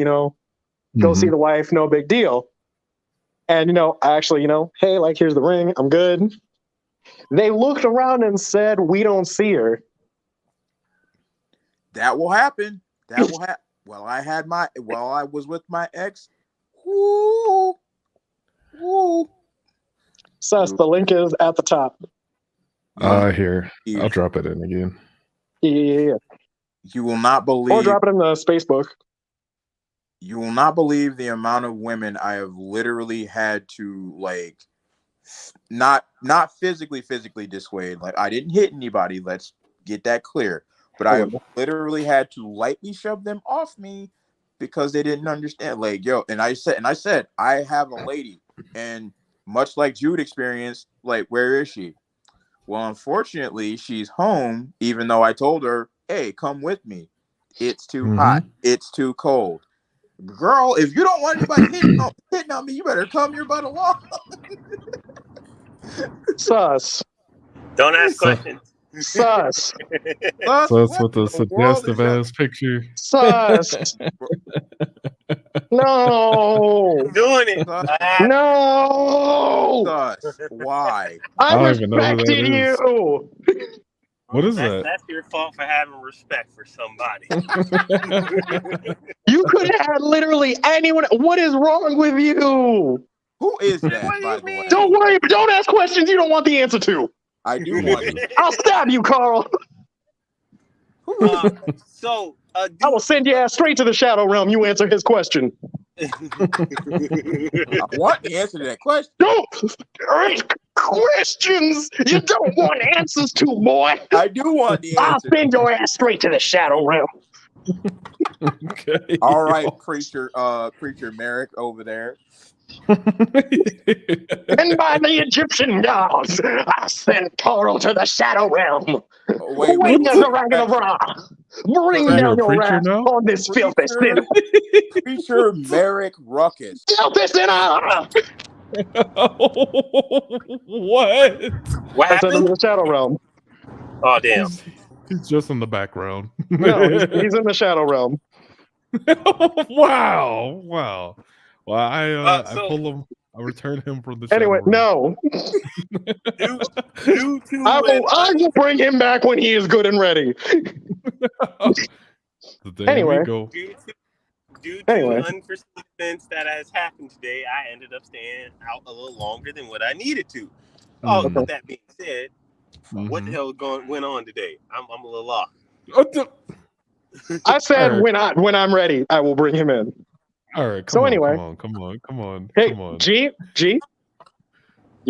go see the wife, no big deal. And, I actually, hey, like, here's the ring. I'm good. They looked around and said, we don't see her. That will happen. That will happen. While I was with my ex. Woo. Sus, the link is at the top. Here. I'll drop it in again. Yeah. You will not believe. Or drop it in the Spacebook. You will not believe the amount of women I have literally had to, like, not physically dissuade. Like, I didn't hit anybody. Let's get that clear. But I literally had to lightly shove them off me because they didn't understand. Like, yo, and I said, I have a lady, and much like Jude experienced, like, where is she? Well, unfortunately, she's home, even though I told her, hey, come with me. It's too hot. It's too cold. Girl, if you don't want anybody hitting on me, you better come your butt along. Sus. Don't ask questions. Sus. Sus with a suggestive ass picture. Sus. No. Doing it. No. Sus. Why? I don't even know who that respected is. you. What is that? That's your fault for having respect for somebody. You could have had literally anyone. What is wrong with you? Who is that, by the way? Don't worry, but don't ask questions you don't want the answer to. I do want it. I'll stab you, Carl. I will send your ass straight to the Shadow Realm. You answer his question. I want the answer to that question. Don't ask questions you don't want answers to, boy. I do want the answer. I'll send your ass straight to the Shadow Realm. Okay. All right, preacher Merrick over there. And by the Egyptian gods, I send Carl to the Shadow Realm. Wait, Wait the dragon of Ra. Bring down your wrath on this filthy sinner. Preacher Merrick Ruckus. Filthy sinner! What? What I sent him happened? to the Shadow Realm. Oh, damn. He's just in the background. No, he's in the Shadow Realm. Wow. Well, I pull him. I return him from the Shadow Anyway, Realm. no. I will bring him back when he is good and ready. Anyway. We go. Due to unforeseen events that has happened today, I ended up staying out a little longer than what I needed to. With that being said, what the hell went on today? I'm a little lost. I said when I'm ready, I will bring him in. All right. Come on. Hey, G, you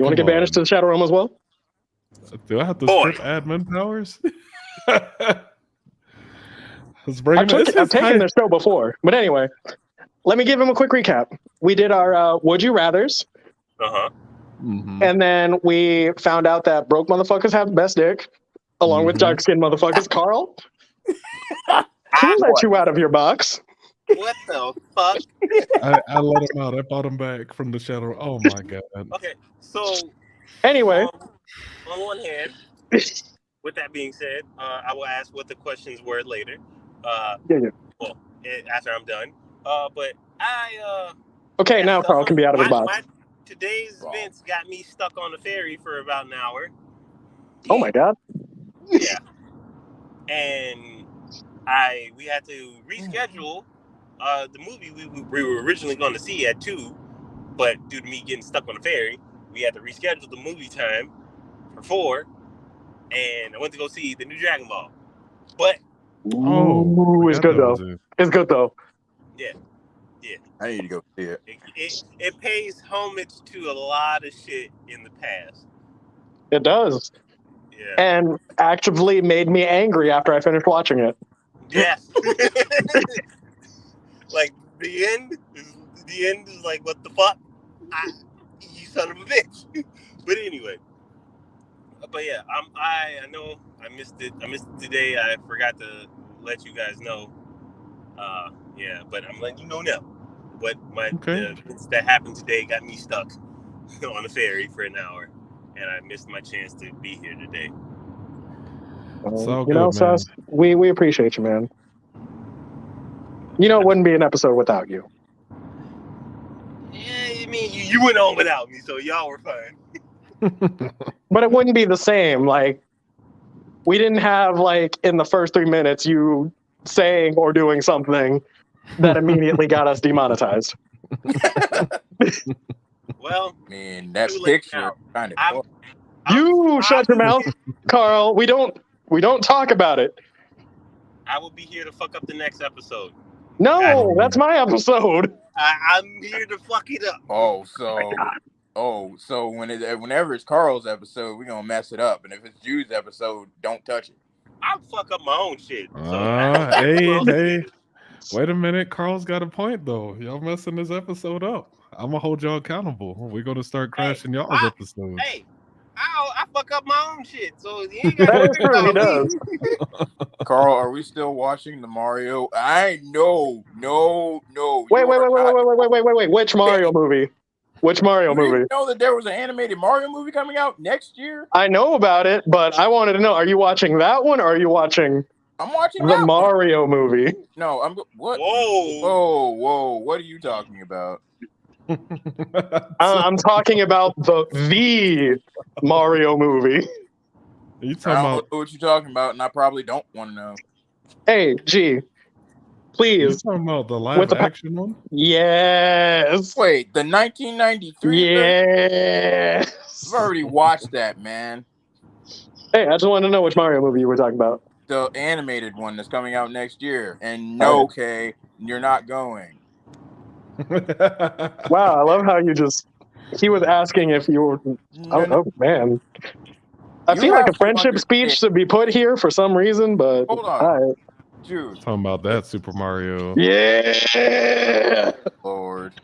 want to get banished to the Shadow Realm as well? Do I have to strip admin powers? I've taken their show before, but anyway, let me give him a quick recap. We did our Would You Rathers. And then we found out that broke motherfuckers have the best dick, along with dark skinned motherfuckers. Carl, who let you out of your box? What the fuck? I let him out. I bought him back from the Shadow. Oh my god. Okay, so anyway, on one hand, with that being said, I will ask what the questions were later. Well, after I'm done. But I okay, now Carl can be out of his box. Today's events got me stuck on the ferry for about an hour. Oh my god. Yeah. And we had to reschedule the movie we were originally going to see at 2, but due to me getting stuck on the ferry, we had to reschedule the movie time for 4, and I went to go see the new Dragon Ball. But it's good though. It's good though. Yeah. I need to go see it. It pays homage to a lot of shit in the past. It does. Yeah. And actively made me angry after I finished watching it. Yes. Like the end is like, what the fuck? You son of a bitch. But anyway. But yeah, I know I missed it. I missed it today. I forgot to let you guys know. Yeah, but I'm letting you know now. But the events that happened today got me stuck on the ferry for an hour, and I missed my chance to be here today. So you know, Sus, we appreciate you, man. You know, it wouldn't be an episode without you. Yeah, I mean, you went on without me, so y'all were fine. But it wouldn't be the same. Like, we didn't have, like, in the first 3 minutes, you saying or doing something that immediately got us demonetized. I Well, mean, that picture kind of. You shut your mouth, Carl. We don't talk about it. I will be here to fuck up the next episode. No, that's my episode. I'm here to fuck it up. So whenever it's Carl's episode, we're gonna mess it up, and if it's Jude's episode, don't touch it. I'll fuck up my own shit. Hey, wait a minute. Carl's got a point though. Y'all messing this episode up. I'm gonna hold y'all accountable. We're gonna start crashing y'all's episodes. Hey, I fuck up my own shit, so you ain't that is true. He does. Carl, are we still watching the Mario? No. Wait. Which Mario movie? Which Mario movie? You know that there was an animated Mario movie coming out next year? I know about it, but I wanted to know: are you watching that one, or are you watching? I'm watching the Mario movie. No, what? Whoa! What are you talking about? I'm talking about the Mario movie. You I don't know what you're talking about, and I probably don't want to know. Hey, G, please. You talking about the live action one? Yes. Wait, the 1993? Yes. I've already watched that, man. Hey, I just wanted to know which Mario movie you were talking about. The animated one that's coming out next year. And no, Kay, you're not going. Wow, I love how you just... He was asking if you were... Oh, man. I feel like a friendship speech should be put here for some reason, but... Hold on. All right. Dude. Talking about that Super Mario. Yeah! Lord.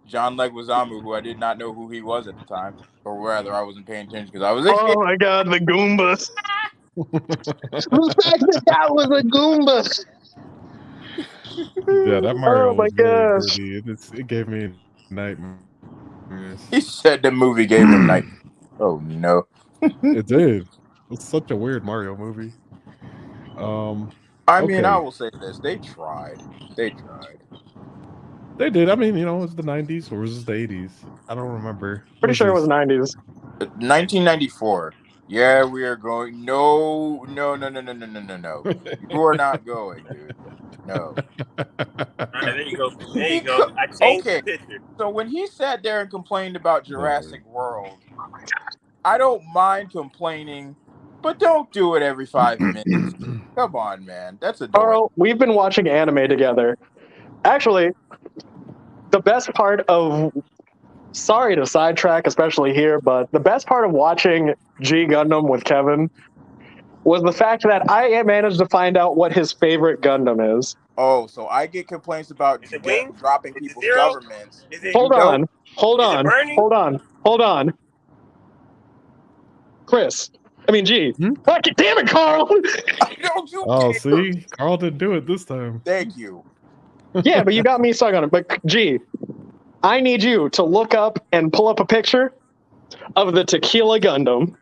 John Leguizamo, who I did not know who he was at the time. Or rather, I wasn't paying attention because I was a kid. Oh my god, the Goombas. The fact that was a Goomba. Yeah, that Mario oh my was very gosh. gritty. It gave me nightmares. He said the movie gave him nightmares. Oh no. It did. It's such a weird Mario movie. I mean, I will say this. They tried. They did. I mean, you know, it was the 90s or was it the 80s? I don't remember. Pretty sure it was 90s. 1994. Yeah, we are going. No. You are not going, dude. No. All right, there you go. I changed the picture. So when he sat there and complained about Jurassic World, I don't mind complaining, but don't do it every 5 minutes. Come on, man. That's adorable. Carl, we've been watching anime together. Actually, the best part of... Sorry to sidetrack, especially here, but the best part of watching G Gundam with Kevin was the fact that I managed to find out what his favorite Gundam is. Oh, so I get complaints about dropping people's governments. Hold on. Chris. I mean, G. Fuck it, damn it, Carl! See? Carl didn't do it this time. Thank you. Yeah, but you got me stuck on it. But, G, I need you to look up and pull up a picture of the Tequila Gundam.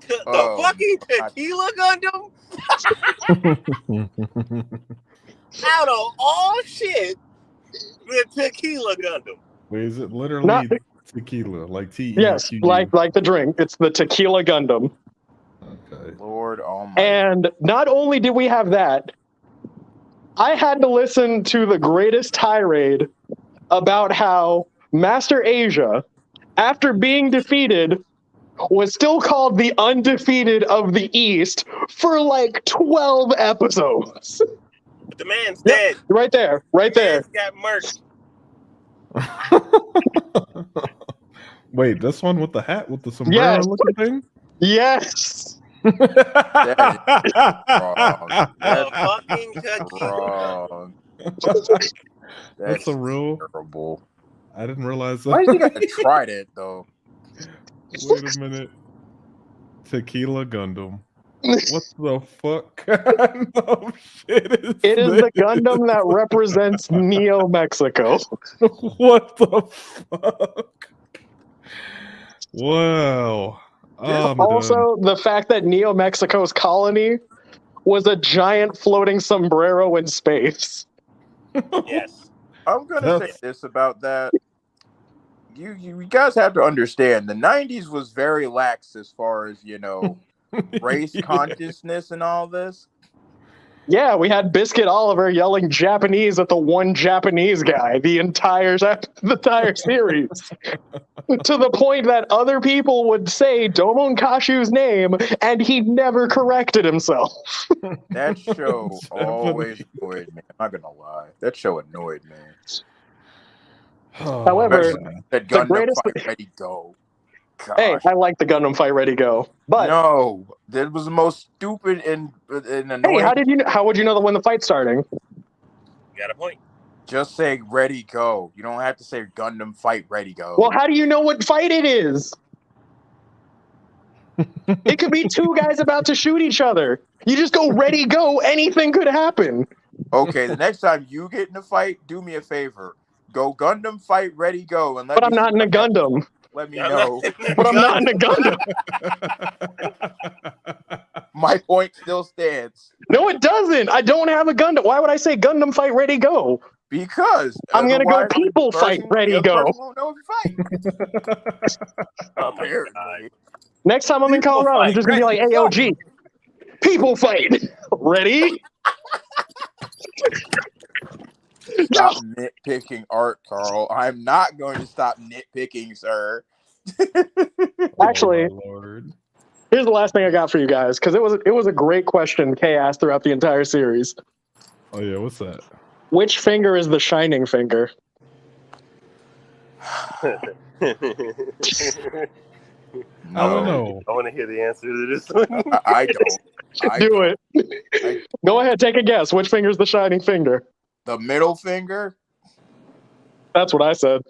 The fucking Tequila Gundam? Out of all shit, the Tequila Gundam. Wait, is it literally tequila? Like T? Yes, like the drink. It's the Tequila Gundam. Okay. Lord Almighty. And not only did we have that, I had to listen to the greatest tirade about how Master Asia, after being defeated, was still called the undefeated of the East for like 12 episodes. But the man's dead. Right there. Man's got murked. Wait, this one with the hat with the sombrero looking thing? Yes. That is wrong. The fucking Tequila. Wrong. That's a real. terrible. I didn't realize that. Why did you gotta try that though? Wait a minute. Tequila Gundam. What the fuck? No shit is It is the this? Gundam that represents Neo Mexico. What the fuck? Wow. I'm Also, the fact that Neo Mexico's colony was a giant floating sombrero in space. done. Yes. I'm gonna say That's- this about that. You guys have to understand the 90s was very lax as far as, race Yeah. consciousness and all this. Yeah, we had Biscuit Oliver yelling Japanese at the one Japanese guy the entire series. To the point that other people would say Domon Kashu's name and he never corrected himself. That show always Japanese. annoyed me. I'm not gonna lie. That show annoyed me. However, Especially that the Gundam greatest- fight ready go. Gosh. Hey, I like the Gundam Fight Ready Go. But no, that was the most stupid and annoying. hey, how would you know that when the fight's starting? You got a point. Just say ready go. You don't have to say Gundam fight ready go. Well, how do you know what fight it is? It could be two guys about to shoot each other. You just go ready go, anything could happen. Okay, the next time you get in a fight, do me a favor. Go Gundam fight ready go and let But me I'm not in a Gundam. let me I'm know. not- But I'm not in a Gundam. My point still stands. No, it doesn't. I don't have a Gundam. Why would I say Gundam Fight Ready Go? Because I'm gonna go otherwise people the fight person- ready the other go. person won't know if you fight. Oh my Apparently. God. Next time I'm in People Colorado, I'm fight just gonna be like, ready, AOG. People fight. Ready? Stop nitpicking art, Carl. I'm not going to stop nitpicking, sir. Actually, oh, my Lord. Here's the last thing I got for you guys, because it was a great question Kay asked throughout the entire series. Oh yeah, what's that? Which finger is the shining finger? I don't know. I want to hear the answer to this one. I don't. Do it. I Go ahead, take a guess. Which finger is the shining finger? The middle finger? That's what I said.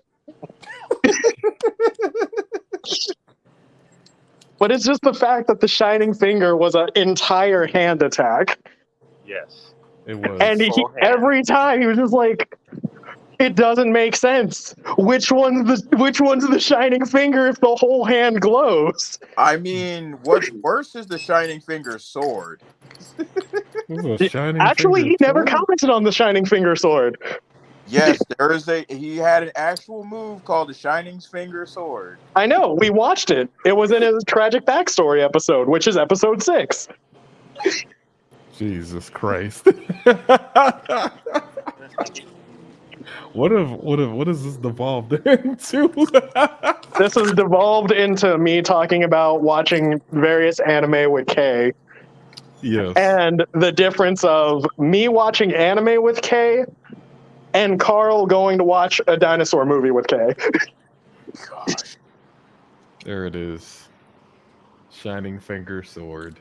But it's just the fact that the shining finger was an entire hand attack. Yes. It was. And Full hand. every time he was just like, it doesn't make sense. Which one's the shining finger if the whole hand glows? I mean, what's worse is the shining finger sword. It was a shining Actually, finger he never sword? commented on the shining finger sword. Yes, he had an actual move called the shining finger sword. I know, we watched it. It was in his tragic backstory episode, which is episode 6. Jesus Christ. What has this devolved into? This has devolved into me talking about watching various anime with Kay, Yes. and the difference of me watching anime with Kay and Carl going to watch a dinosaur movie with Kay. Gosh. There it is. Shining finger sword.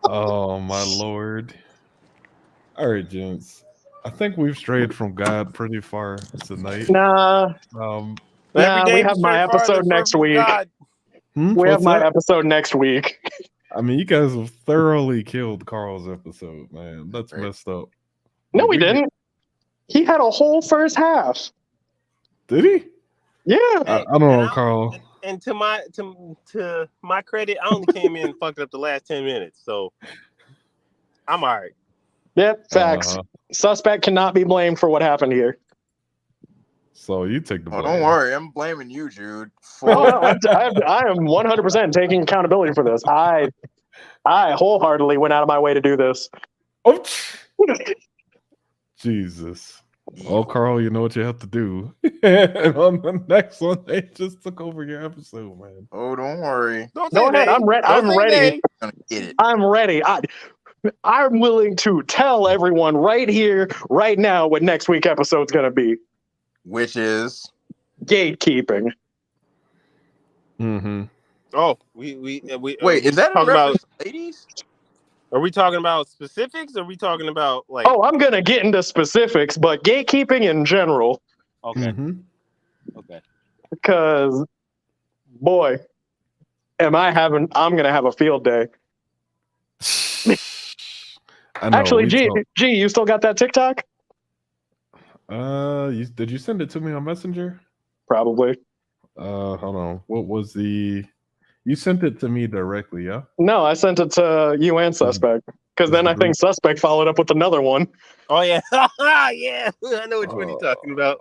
Oh my Lord. All right, gents. I think we've strayed from God pretty far tonight. Nah, Um, nah, Every we day have my stray farther episode next from week. God. We have what's my that? episode next week. I mean, you guys have thoroughly killed Carl's episode, man. That's Right. messed up. No, But we didn't. He had a whole first half. Did he? Yeah. I don't know, Carl. And to my credit, I only came in and fucked up the last 10 minutes, so I'm all right. Yep, facts. Uh-huh. Suspect cannot be blamed for what happened here. So you take the Oh, blame. don't worry, I'm blaming you, Jude. No, I am 100% taking accountability for this. I wholeheartedly went out of my way to do this. Oh, Jesus. Oh, Carl, you know what you have to do. And on the next one, they just took over your episode, man. Oh, don't worry. Don't Go say ahead, they. I'm ready. Don't I'm say ready. they. I'm gonna get it. I'm ready. I'm willing to tell everyone right here, right now, what next week episode's gonna be. Which is Gatekeeping. Mm-hmm. Oh, we wait, is that in talking about? reference to ladies? Are we talking about specifics? Or are we talking about like? Oh, I'm gonna get into specifics, but gatekeeping in general, Okay. Mhm. Okay. because boy, I'm gonna have a field day. I know. Actually, we G, talk- you still got that TikTok? did you send it to me on Messenger? Probably. Hold on. What was the? You sent it to me directly, yeah? No, I sent it to you and Suspect, because is then the I think group- Suspect followed up with another one. Oh yeah. Yeah. I know which one you're talking about.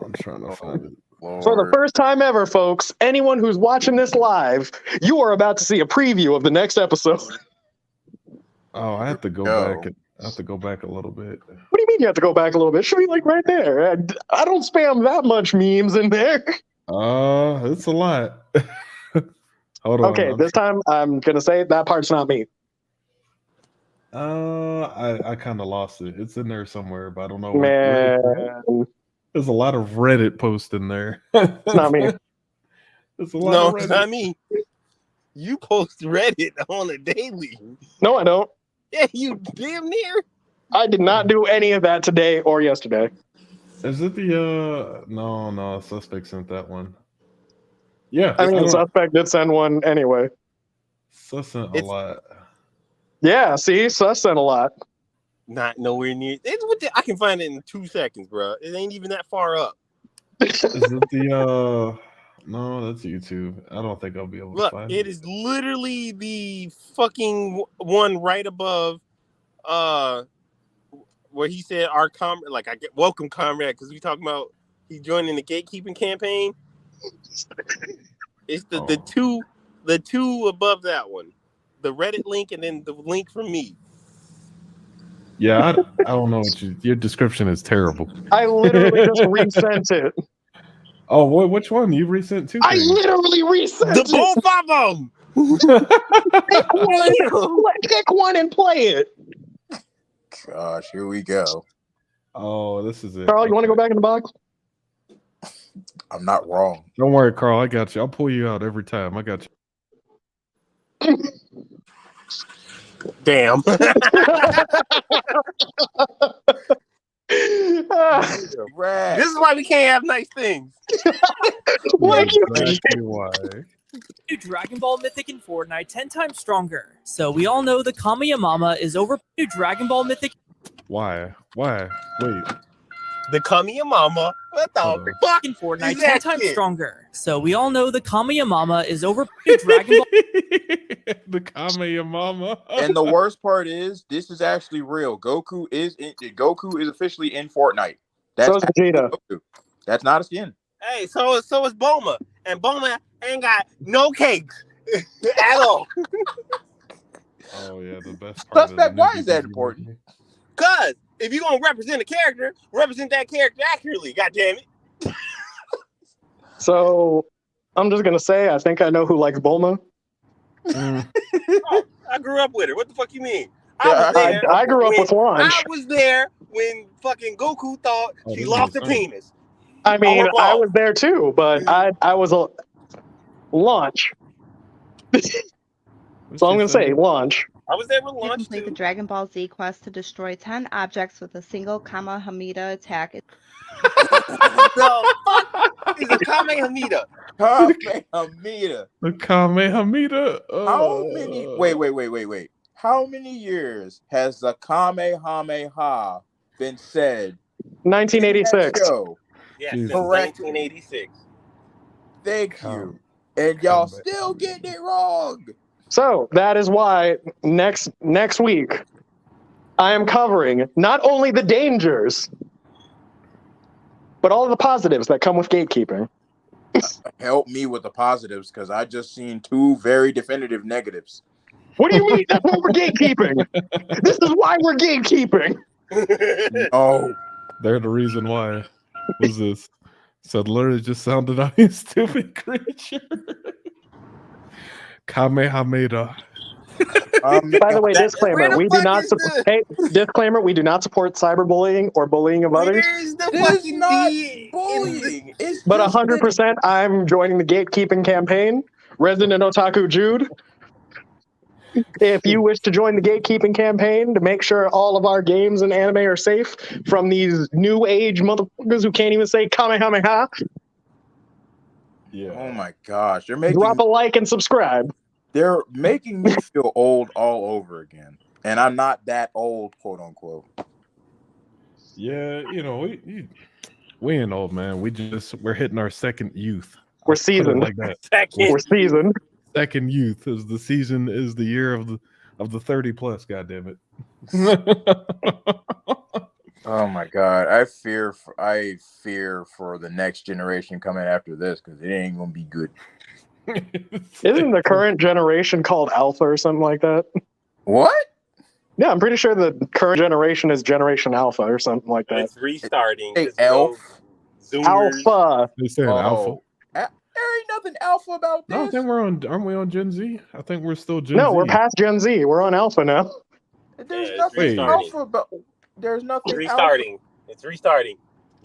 I'm trying to find it. For the first time ever, folks, anyone who's watching this live, you are about to see a preview of the next episode. Oh, I have to go Yo. back. I have to go back a little bit. What do you mean you have to go back a little bit? Should be like right there. I don't spam that much memes in there. It's a lot. Hold on. Okay, this time I'm gonna say that part's not me. I kind of lost it. It's in there somewhere, but I don't know Man, There's a lot of Reddit posts in there. it's not me. There's a lot No, of it's Reddit. not me. You post Reddit on a daily. No, I don't. Yeah, you damn near. I did not do any of that today or yesterday. Is it the no, Suspect sent that one. Yeah, I mean, don't- Suspect did send one anyway. Sus sent a It's- lot. Yeah, see, Sus sent a lot. Not nowhere near. I can find it in 2 seconds, bro. It ain't even that far up. Is it the no, that's YouTube. I don't think I'll be able to Look, find it is literally the fucking one right above, where he said our like I get welcome comrade, because we talking about he joining the gatekeeping campaign. It's the two above that one, the Reddit link, and then the link from me. Yeah, I don't know what your description is terrible. I literally just resent it. Oh, which one? You resent two I things. literally resent The it. both of them. Pick one and play it. Gosh, here we go. Oh, this is it. Carl, you want to go back in the box? I'm not wrong. Don't worry, Carl. I got you. I'll pull you out every time. I got you. Damn. Rat. This is why we can't have nice things. Like you. Exactly why. New Dragon Ball Mythic in Fortnite 10 times stronger. So we all know the Kamiyamama is over. New Dragon Ball Mythic. Why? Wait. The Kamiyamama. What the fuck? In Fortnite is 10 that times shit? stronger. So we all know the Kamiyamama is over. New Dragon Ball. The Kameyamama. And the worst part is, this is actually real. Goku is officially in Fortnite. So is Vegeta. Goku. That's not a skin. Hey, so is Bulma. And Bulma ain't got no cakes at all. Oh yeah, the best part. Suspect, why is that important? Cause if you're gonna represent a character, represent that character accurately, goddammit. So I'm just gonna say I think I know who likes Bulma. Oh, I grew up with her. What the fuck you mean? I grew up with Launch. I was there when fucking Goku thought she lost her penis. I mean, Oh, I was there too, but I was a Launch. So I'm gonna say Launch. I was there with You Launch complete the too. Dragon Ball Z quest to destroy 10 objects with a single Kamehameha attack. The fuck is a Kamehameha? Kamehameha. The Kamehameha. How many? Wait. How many years has the Kamehameha been said? 1986. Show? Yes, Jesus. since Correct. 1986. Thank you. And y'all still getting it wrong. So that is why next week I am covering not only the dangers, but all the positives that come with gatekeeping. Help me with the positives, because I just seen two very definitive negatives. What do you mean? That's why we're gatekeeping. This is why we're gatekeeping. Oh, They're the reason why. What's this? So literally just sounded on you stupid creature. Kamehameha. By the way, disclaimer: where the we do fuck not is support. Hey, disclaimer: we do not support cyberbullying or bullying of others. Where's the this is fucking not D? bullying. It's But just 100%, I'm joining the gatekeeping campaign. Resident Otaku Jude. If you wish to join the gatekeeping campaign to make sure all of our games and anime are safe from these new age motherfuckers who can't even say Kamehameha, Yeah. Oh my gosh, drop a like and subscribe. they're making me feel old all over again, and I'm not that old, quote unquote. Yeah, we ain't old, man. We're hitting our second youth. We're I'll put it seasoned. like that. Second. We're seasoned. Second youth is the year of the 30 plus. God damn it. Oh my god, I fear for the next generation coming after this because it ain't gonna be good. Isn't the current generation called Alpha or something like that? What? Yeah, I'm pretty sure the current generation is Generation Alpha or something like that. It's restarting. Hey, 'cause, you know, Elf. Zoomers. Alpha. They saying alpha. There ain't nothing alpha about No, I this. think aren't we on Gen Z? I think we're still Gen No, Z. we're past Gen Z. We're on Alpha now. There's Yeah, it's nothing restarting. alpha about. There's nothing It's restarting. It's restarting.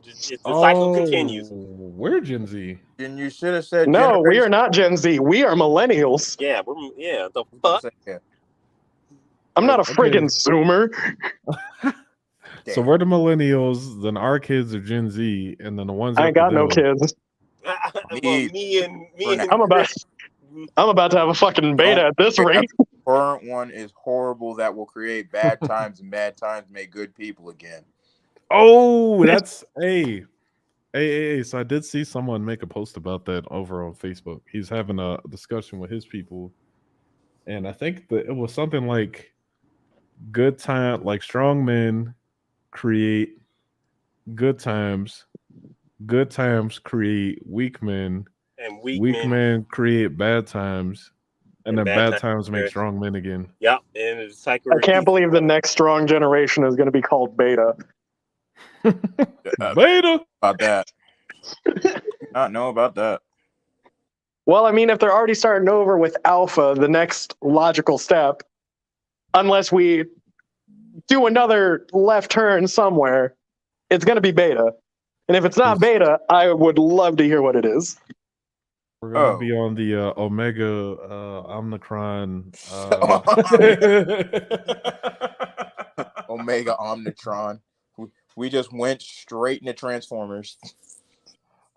The cycle continues. We're Gen Z. And you should have said No, we are generation. not Gen Z. We are millennials. Yeah, the fuck. Yeah. I'm not a Okay. friggin' Zoomer. So we're the millennials, then our kids are Gen Z, and then the ones I ain't after got no them- kids. me and I'm about to have a fucking beta at this rate. The current one is horrible. That will create bad times, and bad times make good people again. Oh, that's hey. So I did see someone make a post about that over on Facebook. He's having a discussion with his people, and I think that it was something like good time, like strong men create good times. Good times create weak men. and Weak men create bad times. And then bad times make strong men again. Yep, and the cycle. I can't believe the next strong generation is going to be called Beta. Beta about that. Not know about that. Well, I mean, if they're already starting over with Alpha, the next logical step, unless we do another left turn somewhere, it's going to be Beta. And if it's not Beta, I would love to hear what it is. We're gonna be on the Omega Omnicron. Omega Omnitron. We just went straight into Transformers.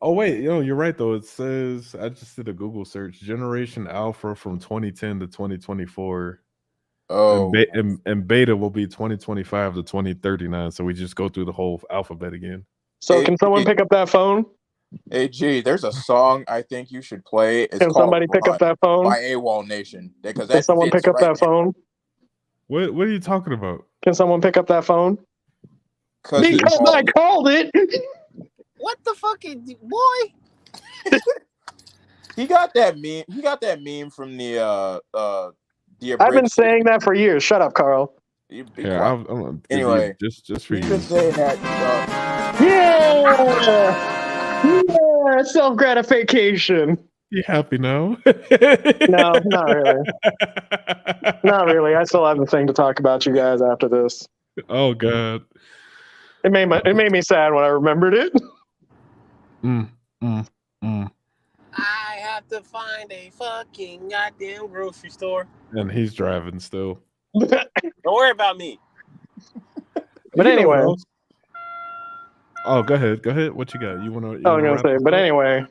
Oh wait, you're right though. It says I just did a Google search. Generation Alpha from 2010 to 2024. Oh, and Beta will be 2025 to 2039. So we just go through the whole alphabet again. So can someone pick up that phone? Hey, G, there's a song I think you should play. It's Can called somebody pick up that phone? by AWOL Nation. Because Can someone pick up that phone? What are you talking about? Can someone pick up that phone? Because I called it. What the fuck is boy? He got that meme. He got that meme from the I've been saying that for years. Shut up, Carl. Yeah, I'll anyway, just for you. Been saying that. Yeah, self gratification. You happy now? No, not really. Not really. I still have a thing to talk about you guys after this. Oh God. It made me sad when I remembered it. I have to find a fucking goddamn grocery store. And he's driving still. Don't worry about me. But anyway. Oh, go ahead. What you got? You want to? I was gonna say, but anyway,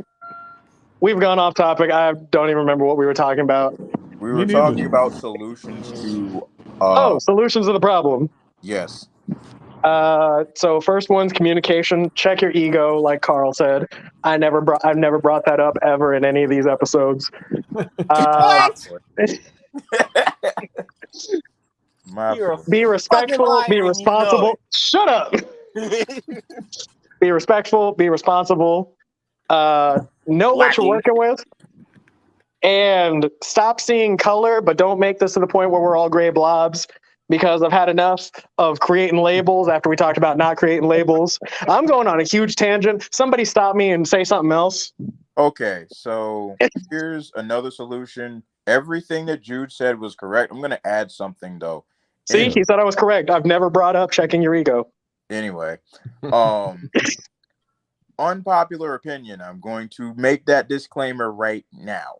we've gone off topic. I don't even remember what we were talking about. We were talking about solutions to. Solutions to the problem. Yes. So first one's communication. Check your ego, like Carl said. I've never brought that up ever in any of these episodes. Be respectful. Be responsible. Shut up. Be respectful. Be responsible. Know what you're working with. And stop seeing color, but don't make this to the point where we're all gray blobs, because I've had enough of creating labels after we talked about not creating labels. I'm going on a huge tangent. Somebody stop me and say something else. Okay, so here's another solution. Everything that Jude said was correct. I'm going to add something, though. See, he said I was correct. I've never brought up checking your ego. Anyway, unpopular opinion. I'm going to make that disclaimer right now.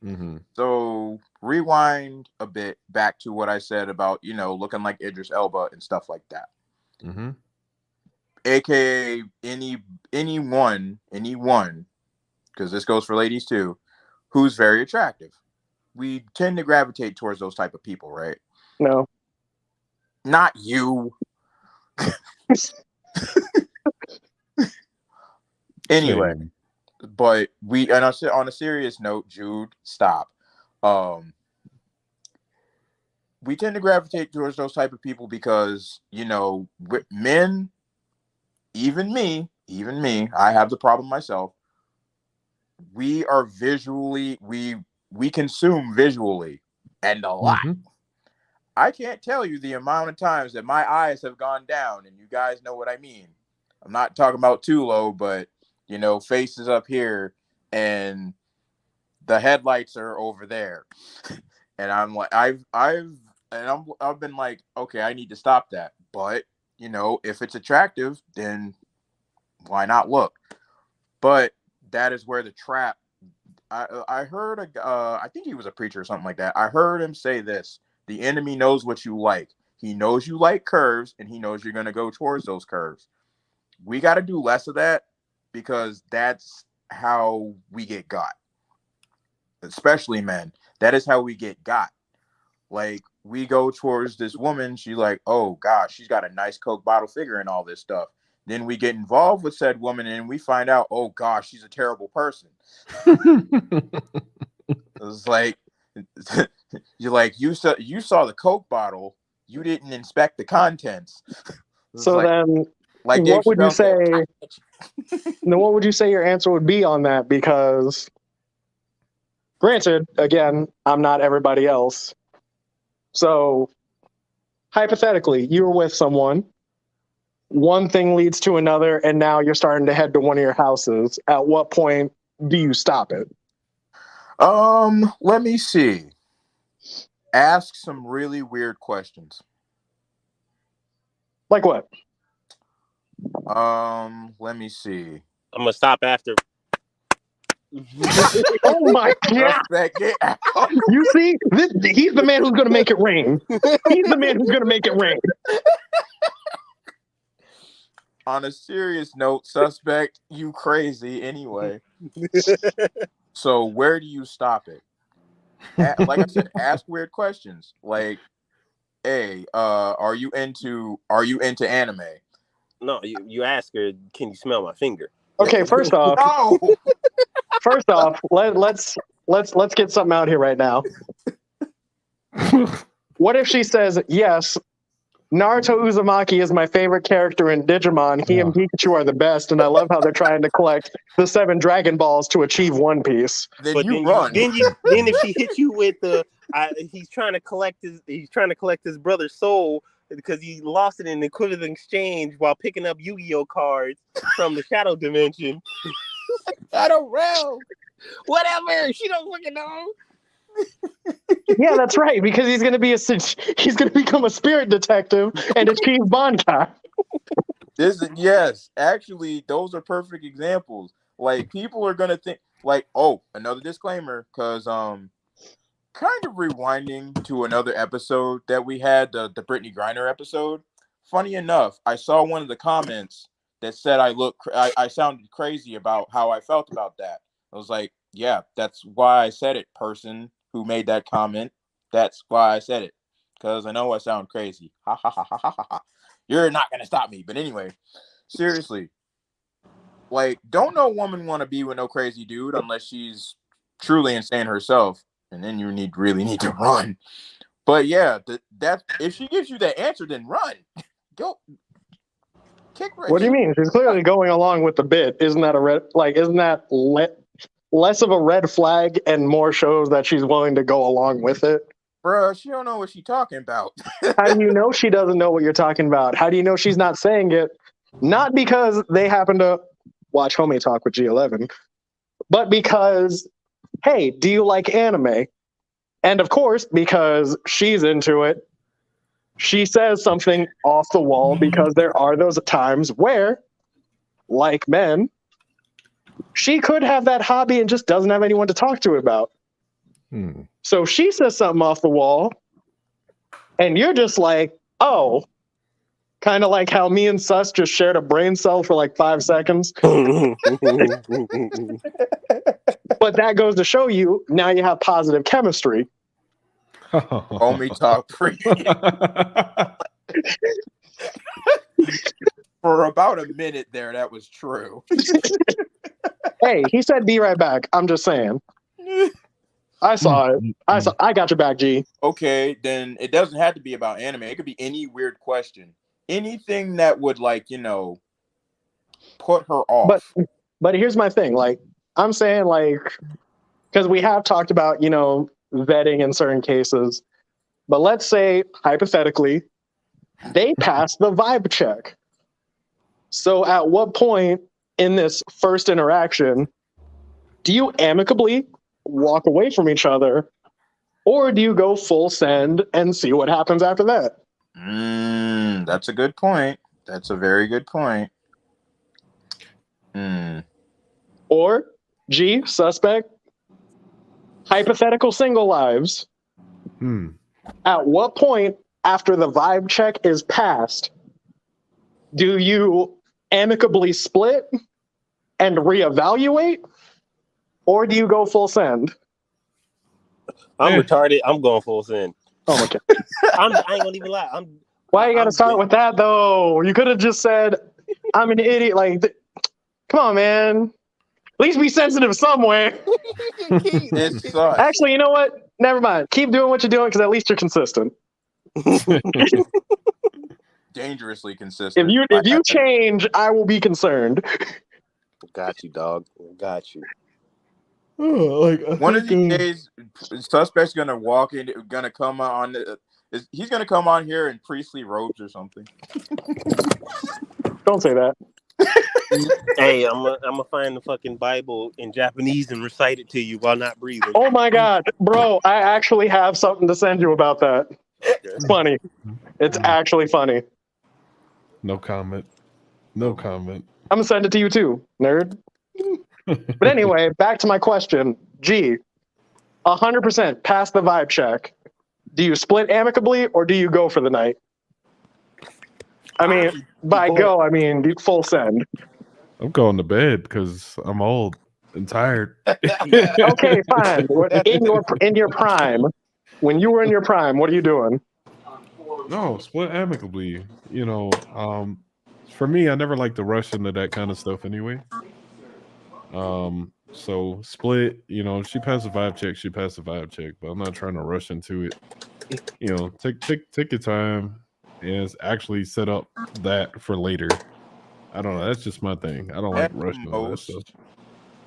Mm-hmm. So rewind a bit back to what I said about, looking like Idris Elba and stuff like that. Mm-hmm. AKA anyone, because this goes for ladies too, who's very attractive. We tend to gravitate towards those type of people, right? No. Not you. Anyway, Same. but on a serious note, Jude, stop. We tend to gravitate towards those type of people because, men, even me, I have the problem myself. We are we consume visually and a lot. Mm-hmm. I can't tell you the amount of times that my eyes have gone down, and you guys know what I mean. I'm not talking about too low, but faces up here and the headlights are over there. And I'm like, I've been like, okay, I need to stop that. But, if it's attractive, then why not look? But that is where the trap. I heard I think he was a preacher or something like that. I heard him say this: the enemy knows what you like. He knows you like curves, and he knows you're going to go towards those curves. We got to do less of that because that's how we get got. Especially men. That is how we get got. Like, we go towards this woman. She's like, oh gosh, she's got a nice Coke bottle figure and all this stuff. Then we get involved with said woman and we find out, oh gosh, she's a terrible person. It's like, you're like, you saw the Coke bottle, you didn't inspect the contents. So then, like Dave what would you Chappelle say? Then what would you say your answer would be on that? Because, granted, again, I'm not everybody else. So, hypothetically, you were with someone. One thing leads to another, and now you're starting to head to one of your houses. At what point do you stop it? Let me see. Ask some really weird questions. Like what? Let me see. I'm gonna stop after. Oh my god! You see, he's the man who's going to make it rain. He's the man who's going to make it rain. On a serious note, suspect, you crazy anyway. So where do you stop it? Like I said, ask weird questions. Like, hey, are you into anime? No, you ask her, can you smell my finger? Okay, first off, no. First off, let's get something out here right now. What if she says, yes, Naruto Uzumaki is my favorite character in Digimon. He and Pikachu are the best, and I love how they're trying to collect the 7 Dragon Balls to achieve One Piece. Then but you then run. Then if she hits you with the, he's trying to collect his brother's soul because he lost it in the equivalent exchange while picking up Yu-Gi-Oh cards from the Shadow Dimension. Shadow Realm. Whatever. She don't fucking know. Yeah, that's right. Because he's gonna become a spirit detective and achieve Bankai. Yes, actually, those are perfect examples. Like, people are gonna think, like, oh, another disclaimer, because kind of rewinding to another episode that we had, the Brittany Griner episode. Funny enough, I saw one of the comments that said I sounded crazy about how I felt about that. I was like, yeah, that's why I said it, person who made that comment. That's why I said it, because I know I sound crazy. Ha ha ha ha ha ha. You're not gonna stop me. But anyway, seriously, like, don't no woman want to be with no crazy dude unless she's truly insane herself, and then you really need to run. But yeah, that if she gives you that answer, then run. Go. Kick right. What do you mean? She's clearly going along with the bit. Isn't that less of a red flag and more shows that she's willing to go along with it? Bruh, she don't know what she's talking about. How do you know she doesn't know what you're talking about? How do you know she's not saying it? Not because they happen to watch Homie Talk with G11, but because, hey, do you like anime? And of course, because she's into it, she says something off the wall because there are those times where, like men, she could have that hobby and just doesn't have anyone to talk to it about. So she says something off the wall, and you're just like, oh, kind of like how me and Sus just shared a brain cell for like 5 seconds. But that goes to show you now you have positive chemistry. Homie talk free. For about a minute there, that was true. Hey, he said be right back. I'm just saying. I saw it. I got your back, G. Okay, then it doesn't have to be about anime. It could be any weird question. Anything that would, like, you know, put her off. But here's my thing. Like, I'm saying, like, because we have talked about, you know, vetting in certain cases. But let's say, hypothetically, they pass the vibe check. So at what point in this first interaction do you amicably walk away from each other, or do you go full send and see what happens after that? That's a good point. That's a very good point. Or G, suspect, hypothetical single lives. At what point after the vibe check is passed do you amicably split and reevaluate, or do you go full send? I'm retarded. I'm going full send. Oh, okay. I ain't gonna even lie. Why you gotta start with that though? You could have just said, "I'm an idiot." Like, come on, man. At least be sensitive somewhere. It sucks. Actually, you know what? Never mind. Keep doing what you're doing because at least you're consistent. Dangerously consistent. If you change, I will be concerned. Got you, dog. Got you. One of these days, suspect's gonna walk in, gonna come on. He's gonna come on here in priestly robes or something. Don't say that. Hey, I'm gonna find the fucking Bible in Japanese and recite it to you while not breathing. Oh my god, bro! I actually have something to send you about that. It's funny. It's actually funny. No comment. No comment. I'm gonna send it to you too, nerd. But anyway, back to my question. G, 100% pass the vibe check. Do you split amicably or do you go for the night? I mean, by go, I mean full send. I'm going to bed because I'm old and tired. Okay, fine. In your prime, when you were in your prime, what are you doing? No, split amicably. You know, for me, I never like to rush into that kind of stuff anyway. So split, you know, she passed the vibe check, she passed the vibe check, but I'm not trying to rush into it. You know, take your time and actually set up that for later. I don't know. That's just my thing. I don't like rushing on that stuff.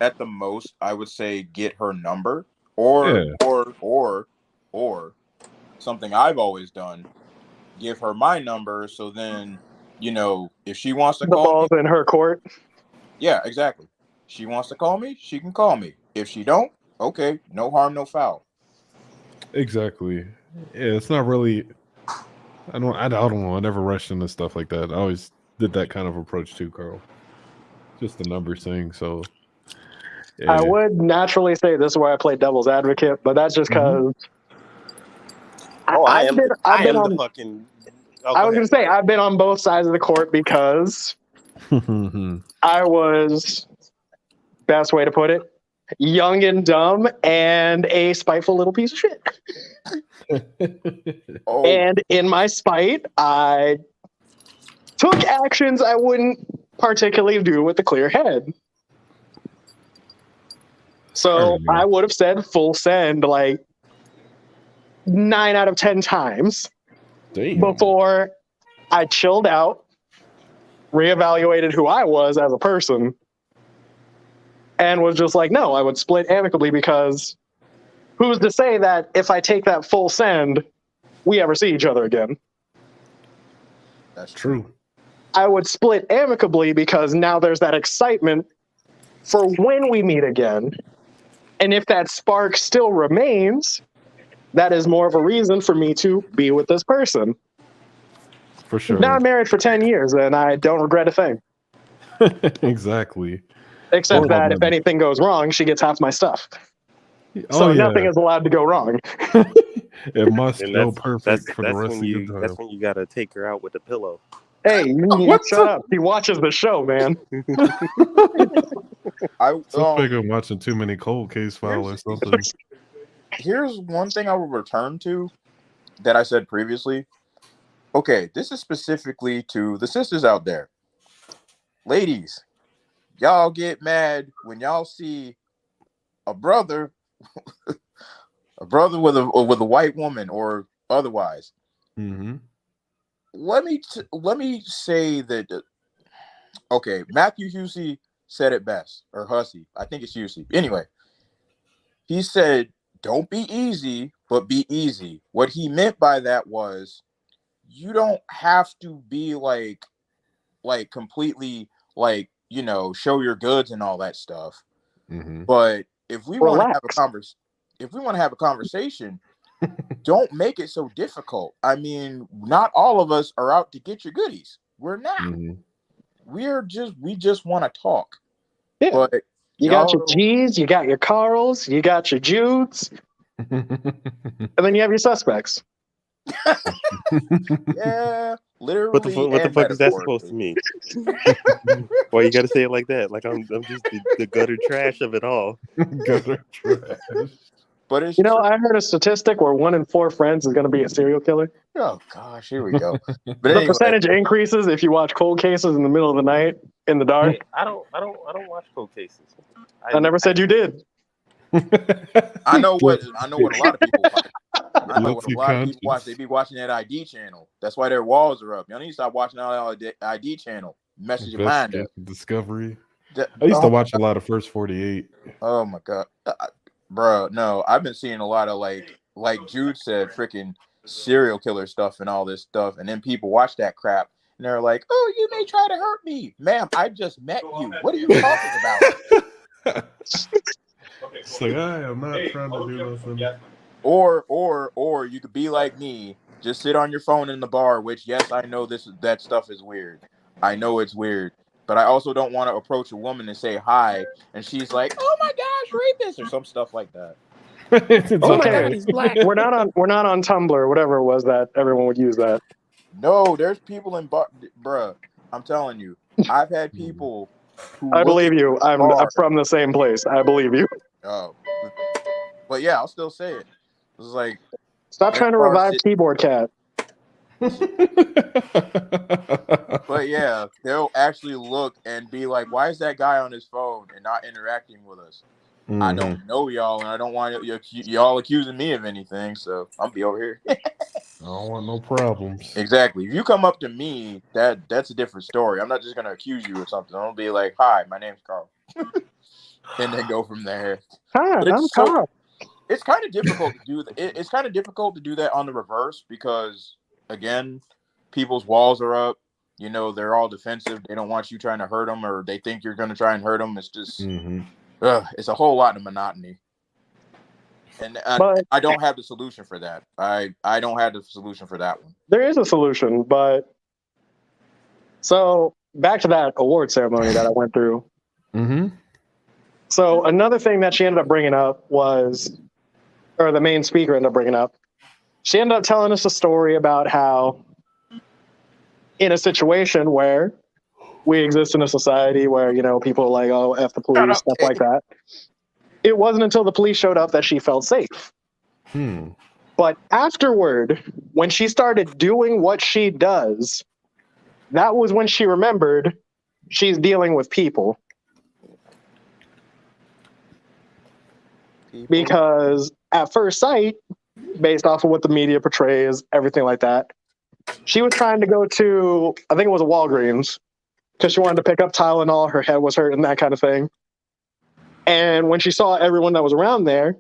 At the most, I would say get her number, or something I've always done, give her my number. So then, you know, if she wants to call ball's in her court. Yeah, exactly. She wants to call me, she can call me. If she don't, okay, no harm, no foul. Exactly. Yeah, it's not really. I don't know. I never rushed into stuff like that. I always did that kind of approach too, Carl. Just the numbers thing. So yeah. I would naturally say this is where I play devil's advocate, but that's just because I was gonna say I've been on both sides of the court because I was, best way to put it, young and dumb and a spiteful little piece of shit. And in my spite, I took actions I wouldn't particularly do with a clear head. So I would have said full send like 9 out of 10 times before I chilled out, reevaluated who I was as a person, and was just like, no, I would split amicably because who's to say that if I take that full send, we ever see each other again? That's true. I would split amicably because now there's that excitement for when we meet again. And if that spark still remains, that is more of a reason for me to be with this person. For sure. Now I'm married for 10 years and I don't regret a thing. Exactly. Except that if anything goes wrong, she gets half my stuff. So Oh yeah, nothing is allowed to go wrong. it must And go perfect for the that's rest when of your you time. gotta take her out with a pillow. Hey, you need to What shut the- up. He watches the show, man. So figure watching too many cold case file or something. Here's one thing I will return to that I said previously. Okay, this is specifically to the sisters out there. Ladies, y'all get mad when y'all see a brother with a white woman or otherwise. Mm-hmm. Let me say that okay, Matthew Hussey said it best, or Hussey. I think it's Hussey. Anyway, he said, "Don't be easy, but be easy." What he meant by that was, you don't have to be like completely show your goods and all that stuff. Mm-hmm. But if we want to have Relax. a conversation, don't make it so difficult. I mean, not all of us are out to get your goodies. We're not. Mm-hmm. We just want to talk. Yeah. But You got your G's, you got your Carls, you got your Judes, and then you have your suspects. yeah, literally. What the and fuck is that supposed to metaphorically. mean? Why you gotta say it like that? Like I'm just the gutter trash of it all. Gutter trash. But it's You know, true. I heard a statistic where 1 in 4 friends is going to be a serial killer. Oh gosh, here we go. But The anyway, percentage increases if you watch cold cases in the middle of the night in the dark. Hey, I don't watch cold cases. I never said you did. I know what a lot of people watch. I know what a Guilty lot of people watch. conscience. They be watching that ID channel. That's why their walls are up. Y'all need to stop watching all that ID channel. Message your mind up. Discovery. I used to watch a lot of First 48. Oh my god, bro. No, I've been seeing a lot of like Jude said, freaking serial killer stuff and all this stuff, and then people watch that crap and they're like, "Oh, you may try to hurt me, ma'am. I just met you. What are you talking about?" So I am not trying to do nothing. Or you could be like me, just sit on your phone in the bar. Which, yes, I know that stuff is weird. I know it's weird, but I also don't want to approach a woman and say hi, and she's like, "Oh my gosh, rapist," or some stuff like that. Oh my Okay. god, he's black. We're not on Tumblr, whatever it was that everyone would use that. No, there's people in bruh. I'm telling you, I've had people who I look believe at you. I'm bar. from the same place. I believe you. Oh, but yeah, I'll still say it. It's like, Stop trying to bar revive sit- Keyboard Cat. But yeah, they'll actually look and be like, "Why is that guy on his phone and not interacting with us?" I don't know y'all, and I don't want y'all accusing me of anything, so I'll be over here. I don't want no problems. Exactly. If you come up to me, that's a different story. I'm not just gonna accuse you of something. I'm gonna be like, "Hi, my name's Carl," and then go from there. Hi, But I'm Carl. it's kind of difficult to do. It's kind of difficult to do that on the reverse because, again, people's walls are up. You know, they're all defensive. They don't want you trying to hurt them, or they think you're going to try and hurt them. It's just, it's a whole lot of monotony. And I don't have the solution for that. I don't have the solution for that one. There is a solution, but so back to that award ceremony that I went through. Mm-hmm. So another thing that she ended up bringing up was, or the main speaker ended up bringing up, she ended up telling us a story about how in a situation where we exist in a society where, you know, people are like, oh, F the police, stuff like that. It wasn't until the police showed up that she felt safe. But afterward, when she started doing what she does, that was when she remembered she's dealing with people. Because at first sight, based off of what the media portrays, everything like that, she was trying to go to, I think it was a Walgreens, because she wanted to pick up Tylenol, her head was hurting, that kind of thing. And when she saw everyone that was around there,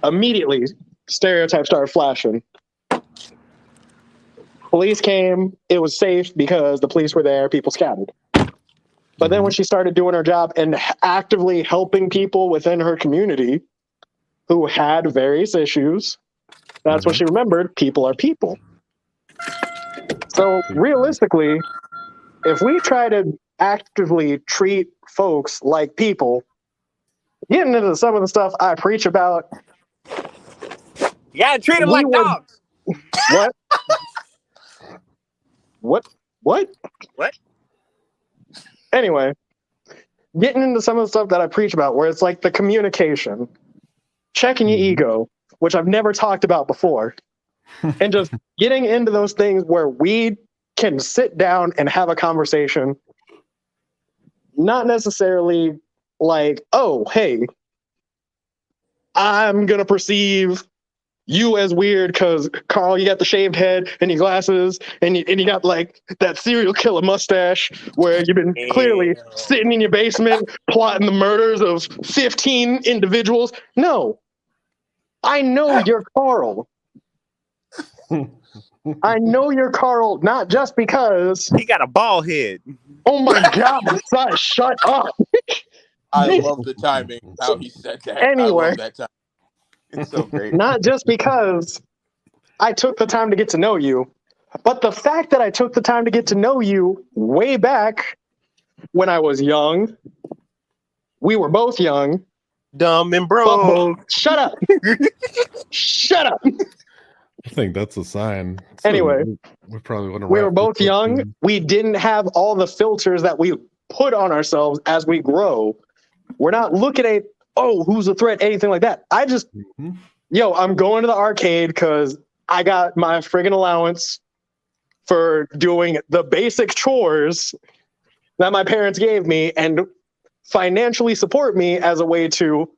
immediately stereotypes started flashing. Police came, it was safe because the police were there, people scattered. But then when she started doing her job and actively helping people within her community who had various issues, that's what she remembered, people are people. So realistically, if we try to actively treat folks like people, getting into some of the stuff I preach about, You gotta treat them we like would dogs. what? What? What? What? Anyway, getting into some of the stuff that I preach about, where it's like the communication, checking your ego, which I've never talked about before, and just getting into those things where we can sit down and have a conversation, not necessarily like, oh, hey, I'm going to perceive you as weird because, Carl, you got the shaved head and your glasses and you got like that serial killer mustache where you've been clearly sitting in your basement plotting the murders of 15 individuals. No, I know you're Carl. I know you're Carl, not just because He got a bald head. oh my God, son, shut up. I love the timing, how he said that. I Anyway. love that time. It's so great. Not just because I took the time to get to know you, but the fact that I took the time to get to know you way back when I was young. We were both young. Dumb and broke. Shut up. Shut up. I think that's a sign. Anyway, we probably want to. We were both young. We didn't have all the filters that we put on ourselves as we grow. We're not looking at, oh, who's a threat, anything like that. I just, I'm going to the arcade because I got my friggin' allowance for doing the basic chores that my parents gave me and financially support me as a way to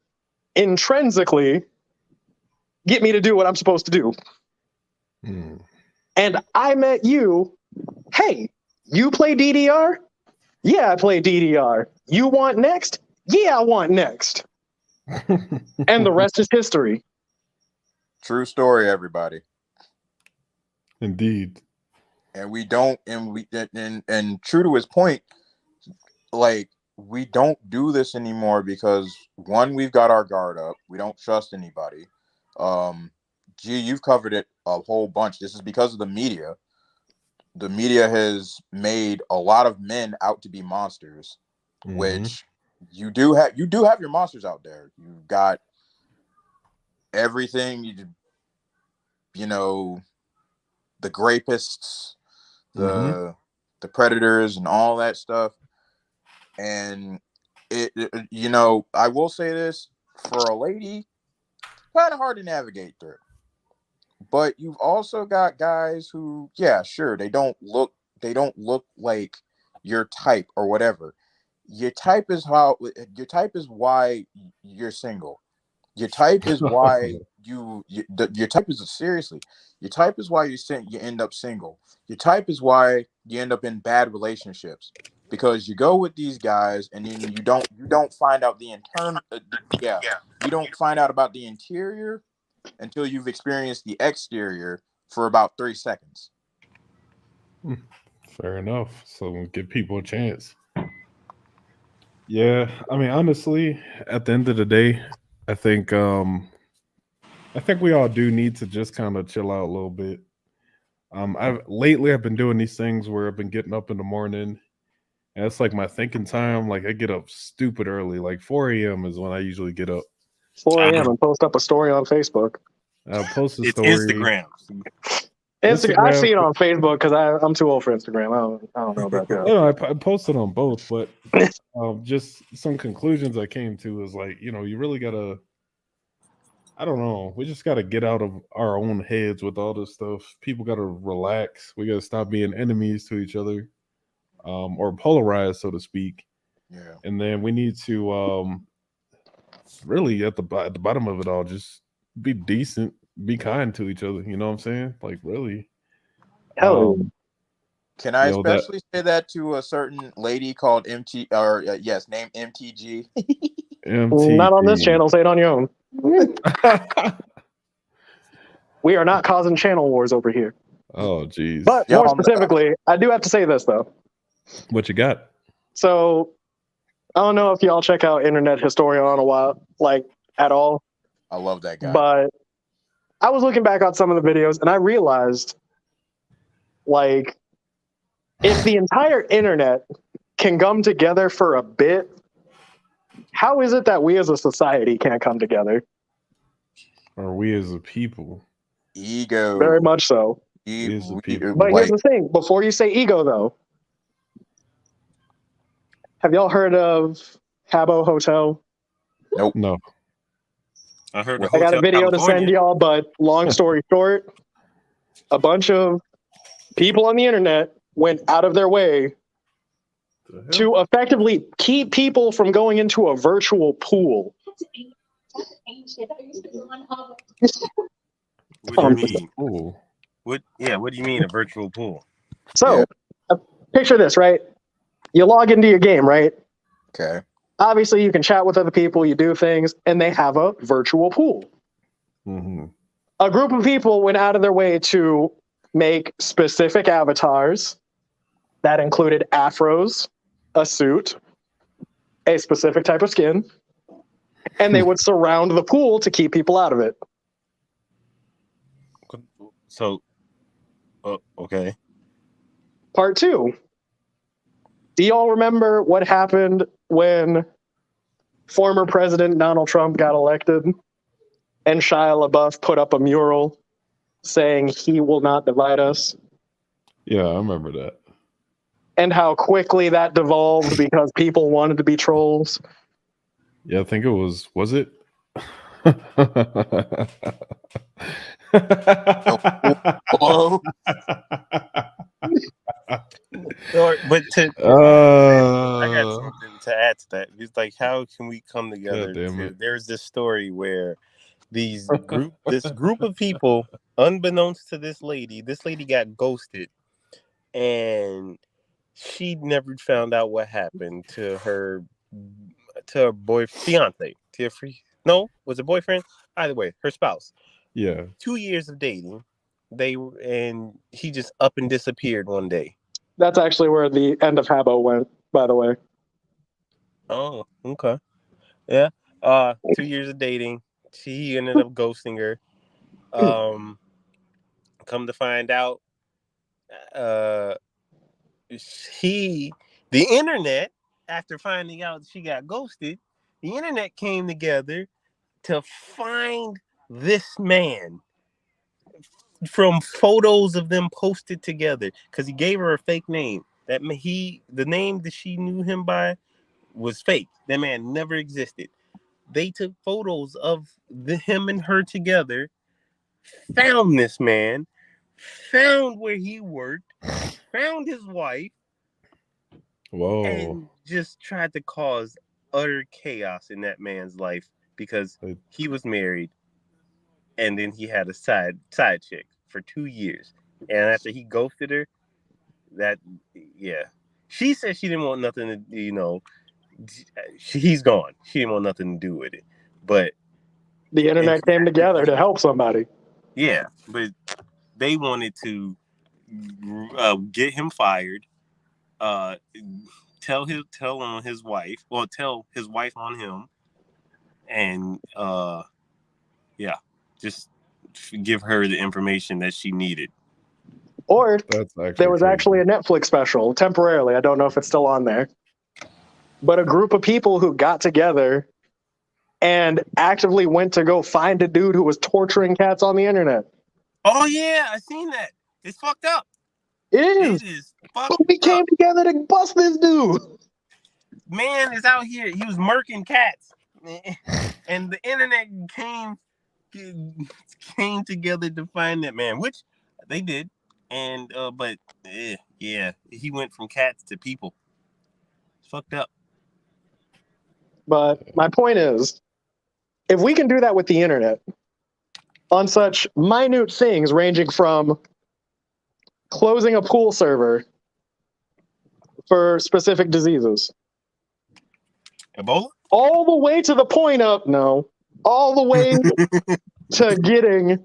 intrinsically get me to do what I'm supposed to do. And I met you. Hey, you play DDR? Yeah, I play DDR. You want next? Yeah, I want next. And the rest is history. True story, everybody. Indeed. And we don't, and true to his point, like, we don't do this anymore because, one, we've got our guard up. We don't trust anybody. You've covered it a whole bunch. This is because of the media. The media has made a lot of men out to be monsters, which you do have your monsters out there. You've got everything, you know, the rapists, the predators and all that stuff. And it I will say this, for a lady, kind of hard to navigate through. But you've also got guys who, yeah, sure, they don't look like your type or whatever. Your type is why you're single. Your type is why your type is seriously. Your type is why you end up single. Your type is why you end up in bad relationships, because you go with these guys and then you don't find out the internal. You don't find out about the interior until you've experienced the exterior for about 3 seconds. Fair enough. So give people a chance. Yeah, I mean, honestly, at the end of the day, I think we all do need to just kind of chill out a little bit. I've been doing these things where I've been getting up in the morning, and it's like my thinking time. Like, I get up stupid early, like 4 a.m. is when I usually get up. 4 a.m. and post up a story on Facebook. I'll post a It's story. Instagram. I see it on Facebook because I'm too old for Instagram. I don't know about that. No, I posted on both, but just some conclusions I came to is like, you really gotta. I don't know. We just gotta get out of our own heads with all this stuff. People gotta relax. We gotta stop being enemies to each other, or polarized, so to speak. Yeah. And then we need to really at the bottom of it all, just be decent, be kind to each other. You know what I'm saying? Like, really. Hell, can I especially say that to a certain lady called named MTG? MTG. Not on this channel. Say it on your own. We are not causing channel wars over here. Oh, geez. But more specifically, I do have to say this, though. What you got? So, I don't know if y'all check out Internet Historian on a while, like, at all. I love that guy. But I was looking back on some of the videos, and I realized, like, if the entire internet can come together for a bit, How is it that we as a society can't come together? Or we as a people. Ego. Very much so. We as a people. But here's the thing: before you say ego, though, have y'all heard of Habbo Hotel? Nope. No. I heard I the I got a Hotel video to send California. y'all, but long story short, a bunch of people on the internet went out of their way to effectively keep people from going into a virtual pool. What do you mean? Cool. What do you mean a virtual pool? So, picture this, right? You log into your game, right? Okay. Obviously, you can chat with other people, you do things, and they have a virtual pool. Mm-hmm. A group of people went out of their way to make specific avatars that included afros, a suit, a specific type of skin, and they would surround the pool to keep people out of it. So, okay. Part 2. Do y'all remember what happened when former President Donald Trump got elected and Shia LaBeouf put up a mural saying he will not divide us? Yeah, I remember that. And how quickly that devolved because people wanted to be trolls? Yeah, I think it was it? Hello? But I got something to add to that. It's like, how can we come together? There's this story where this group of people, unbeknownst to this lady got ghosted, and she never found out what happened to her fiance. Was it boyfriend? Either way, her spouse. Yeah. 2 years of dating, and he just up and disappeared one day. That's actually where the end of Habbo went, by the way. Oh, okay. Yeah. 2 years of dating. He ended up ghosting her. Come to find out, the internet, after finding out she got ghosted, the internet came together to find this man from photos of them posted together, because he gave her a fake name. The name that she knew him by was fake. That man never existed. They took photos of him and her together, found this man, found where he worked, found his wife, and just tried to cause utter chaos in that man's life, because he was married and then he had a side chick for 2 years. And after he ghosted her, she said she didn't want nothing to, he's gone. She didn't want nothing to do with it. But the internet came together to help somebody. Yeah, but they wanted to get him fired, tell on his wife, or tell his wife on him, and just give her the information that she needed. Or there was actually a Netflix special temporarily. I don't know if it's still on there. But a group of people who got together and actively went to go find a dude who was torturing cats on the internet. Oh, yeah, I seen that. It's fucked up. It is fucked up. We came together to bust this dude. Man is out here. He was murking cats. And the internet came together to find that man, which they did. And he went from cats to people. It's fucked up. But my point is, if we can do that with the internet on such minute things ranging from closing a pool server for specific diseases, Ebola, all the way to the point of all the way to getting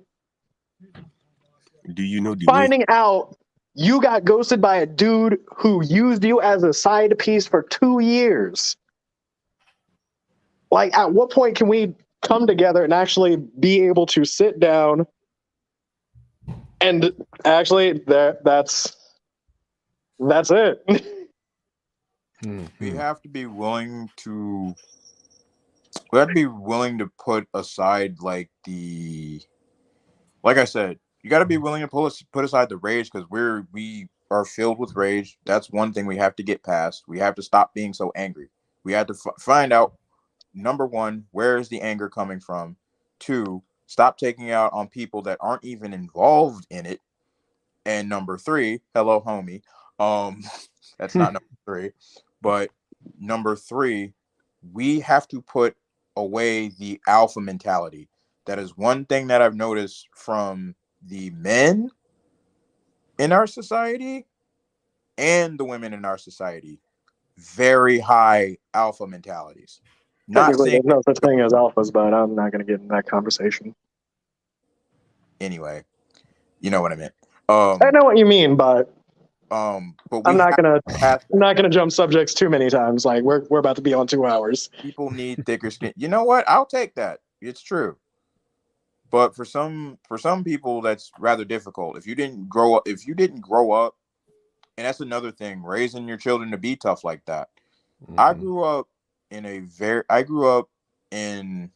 finding out you got ghosted by a dude who used you as a side piece for 2 years. Like, at what point can we come together and actually be able to sit down and actually that's it. We have to be willing to I'd be willing to put aside like I said, you got to be willing to put aside the rage, because we are filled with rage. That's one thing we have to get past. We have to stop being so angry. We have to find out, number one, where is the anger coming from? 2, stop taking out on people that aren't even involved in it. And number 3, hello, homie. That's not number 3, but number 3, we have to put away the alpha mentality. That is one thing that I've noticed from the men in our society and the women in our society. Very high alpha mentalities. Not Technically, saying there's no such thing as alphas, but I'm not going to get in that conversation. anyway. You know what I meant. I know what you mean, but but I'm not gonna jump subjects too many times. Like we're about to be on 2 hours. People need thicker skin. You know what? I'll take that. It's true. But for some people, that's rather difficult. If you didn't grow up, and that's another thing, raising your children to be tough like that. Mm-hmm. I grew up in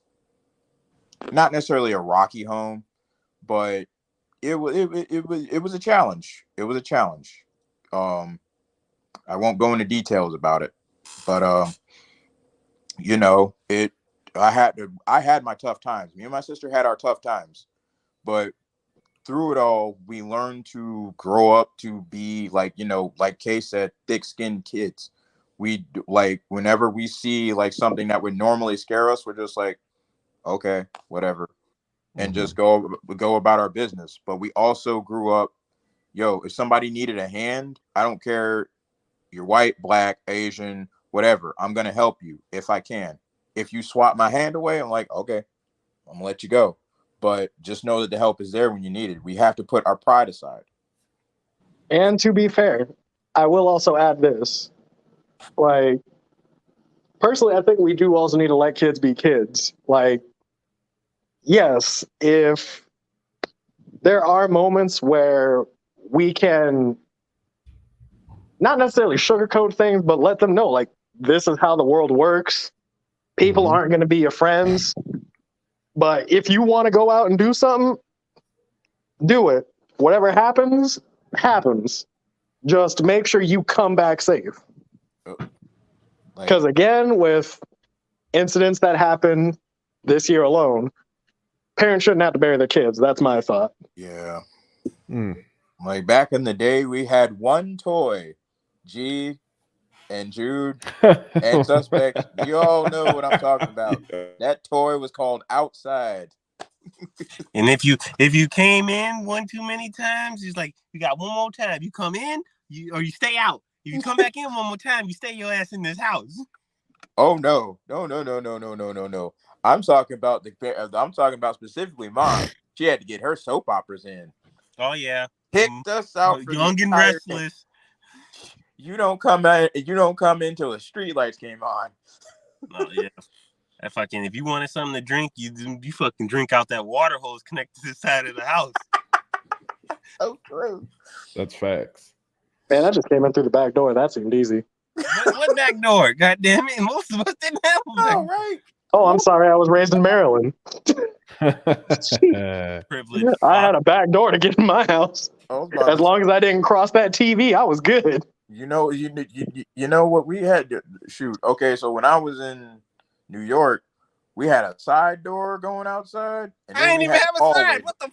not necessarily a rocky home, but it was a challenge. It was a challenge. I won't go into details about it, but I had my tough times. Me and my sister had our tough times, but through it all, we learned to grow up to be like Kay said, thick-skinned kids. We whenever we see like something that would normally scare us, we're just like, okay, whatever, and just go about our business. But we also grew up, if somebody needed a hand, I don't care, you're white, black, Asian, whatever, I'm gonna help you if I can. If you swap my hand away, I'm like, okay, I'm gonna let you go. But just know that the help is there when you need it. We have to put our pride aside. And to be fair, I will also add this. Like, personally, I think we do also need to let kids be kids. Like, yes, if there are moments where we can not necessarily sugarcoat things, but let them know, like, this is how the world works. People aren't going to be your friends. But if you want to go out and do something, do it. Whatever happens, happens. Just make sure you come back safe. Because again, with incidents that happen this year alone, parents shouldn't have to bury their kids. That's my thought. Yeah. Like back in the day, we had one toy. G and Jude and Suspects. You all know what I'm talking about. That toy was called Outside. And if you came in one too many times, it's like, you got one more time. You come in, or you stay out. If you come back in one more time, you stay your ass in this house. Oh no. I'm talking about specifically Mom. She had to get her soap operas in. Oh yeah. Picked us out for Young and Restless. You don't come in till the street lights came on. Oh yeah. If you wanted something to drink, you fucking drink out that water hose connected to the side of the house. So true. That's facts. Man, I just came in through the back door. That seemed easy. What back door? God damn it. Most of us didn't have one. Oh, right. Oh, I'm sorry. I was raised in Maryland. Privilege. I had a back door to get in my house. As long as I didn't cross that TV, I was good. You know what we had to shoot. Okay, so when I was in New York, we had a side door going outside. And I didn't even have a side. What the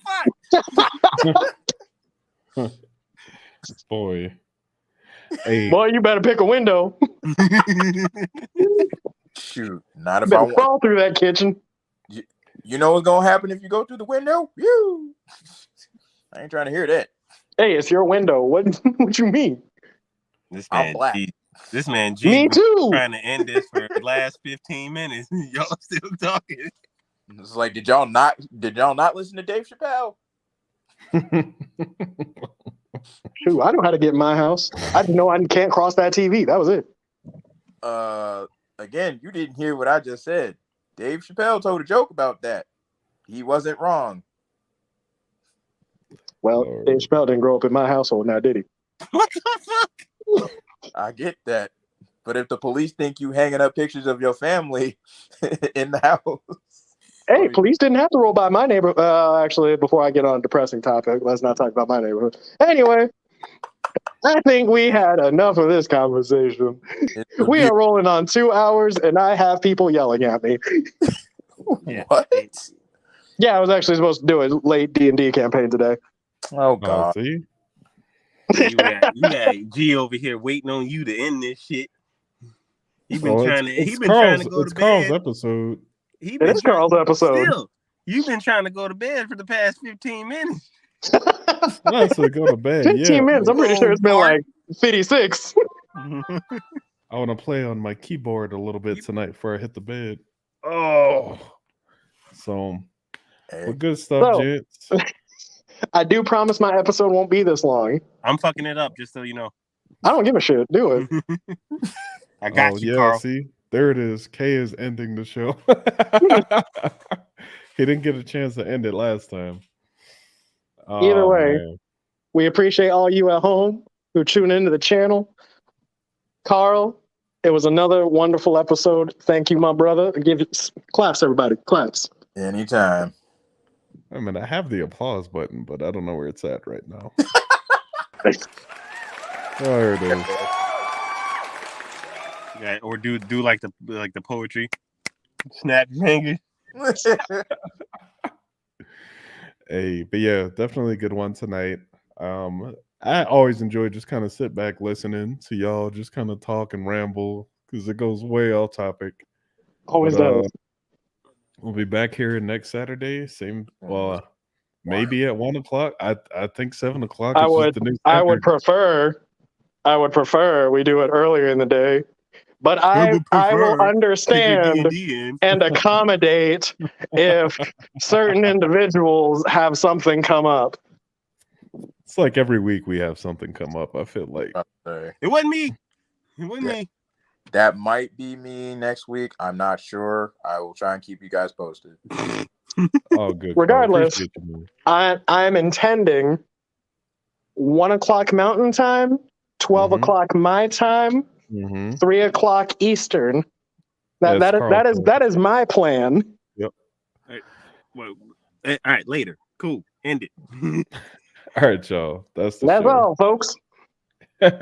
fuck? Boy. Hey. Boy, you better pick a window. Shoot, not if better I want. Crawl through that kitchen. You know what's gonna happen if you go through the window? You. I ain't trying to hear that. Hey, it's your window. What you mean? I'm black. This man G. Me too. Trying to end this for the last 15 minutes. Y'all still talking. It's like, did y'all not listen to Dave Chappelle? Shoot, I know how to get in my house. I just know I can't cross that TV. That was it. Again, you didn't hear what I just said. Dave Chappelle told a joke about that. He wasn't wrong. Well, Dave Chappelle didn't grow up in my household now, did he? What the fuck? I get that. But if the police think you hanging up pictures of your family in the house, Hey, police didn't have to roll by my neighborhood. Actually, before I get on a depressing topic, let's not talk about my neighborhood. Anyway, I think we had enough of this conversation. We are rolling on 2 hours, and I have people yelling at me. What? Yeah, I was actually supposed to do a late D&D campaign today. Oh God! See, You got G over here waiting on you to end this shit. He been trying to go to Carl's bed. episode. It is Carl's episode. Still, you've been trying to go to bed for the past 15 minutes. Not to go to bed. 15 minutes. I'm pretty sure it's been like 56. I want to play on my keyboard a little bit tonight before I hit the bed. Oh, so well, good stuff, gents. I do promise my episode won't be this long. I'm fucking it up, just so you know. I don't give a shit. Do it. I got you, Carl. See, there it is. Kay is ending the show. He didn't get a chance to end it last time. Either way, we appreciate all you at home who tune into the channel. Carl, it was another wonderful episode. Thank you, my brother. Give it claps, everybody. Claps. Anytime. I mean, I have the applause button, but I don't know where it's at right now. There it is. Yeah, or do like the poetry. Snap your fingers. Hey, but yeah, definitely a good one tonight. I always enjoy just kind of sit back listening to y'all just kind of talk and ramble because it goes way off topic. Always does. We'll be back here next Saturday. Same, maybe at 1 o'clock. I think 7 o'clock. I would prefer we do it earlier in the day. But I will understand and accommodate if certain individuals have something come up. It's like every week we have something come up. I feel like it wasn't me. It wasn't me. That might be me next week. I'm not sure. I will try and keep you guys posted. Oh, good. Regardless, I'm intending 1 o'clock Mountain Time, 12 o'clock my time. 3 o'clock Eastern. That is my plan. Yep. All right, later. Cool. End it. All right, y'all. That's all, folks.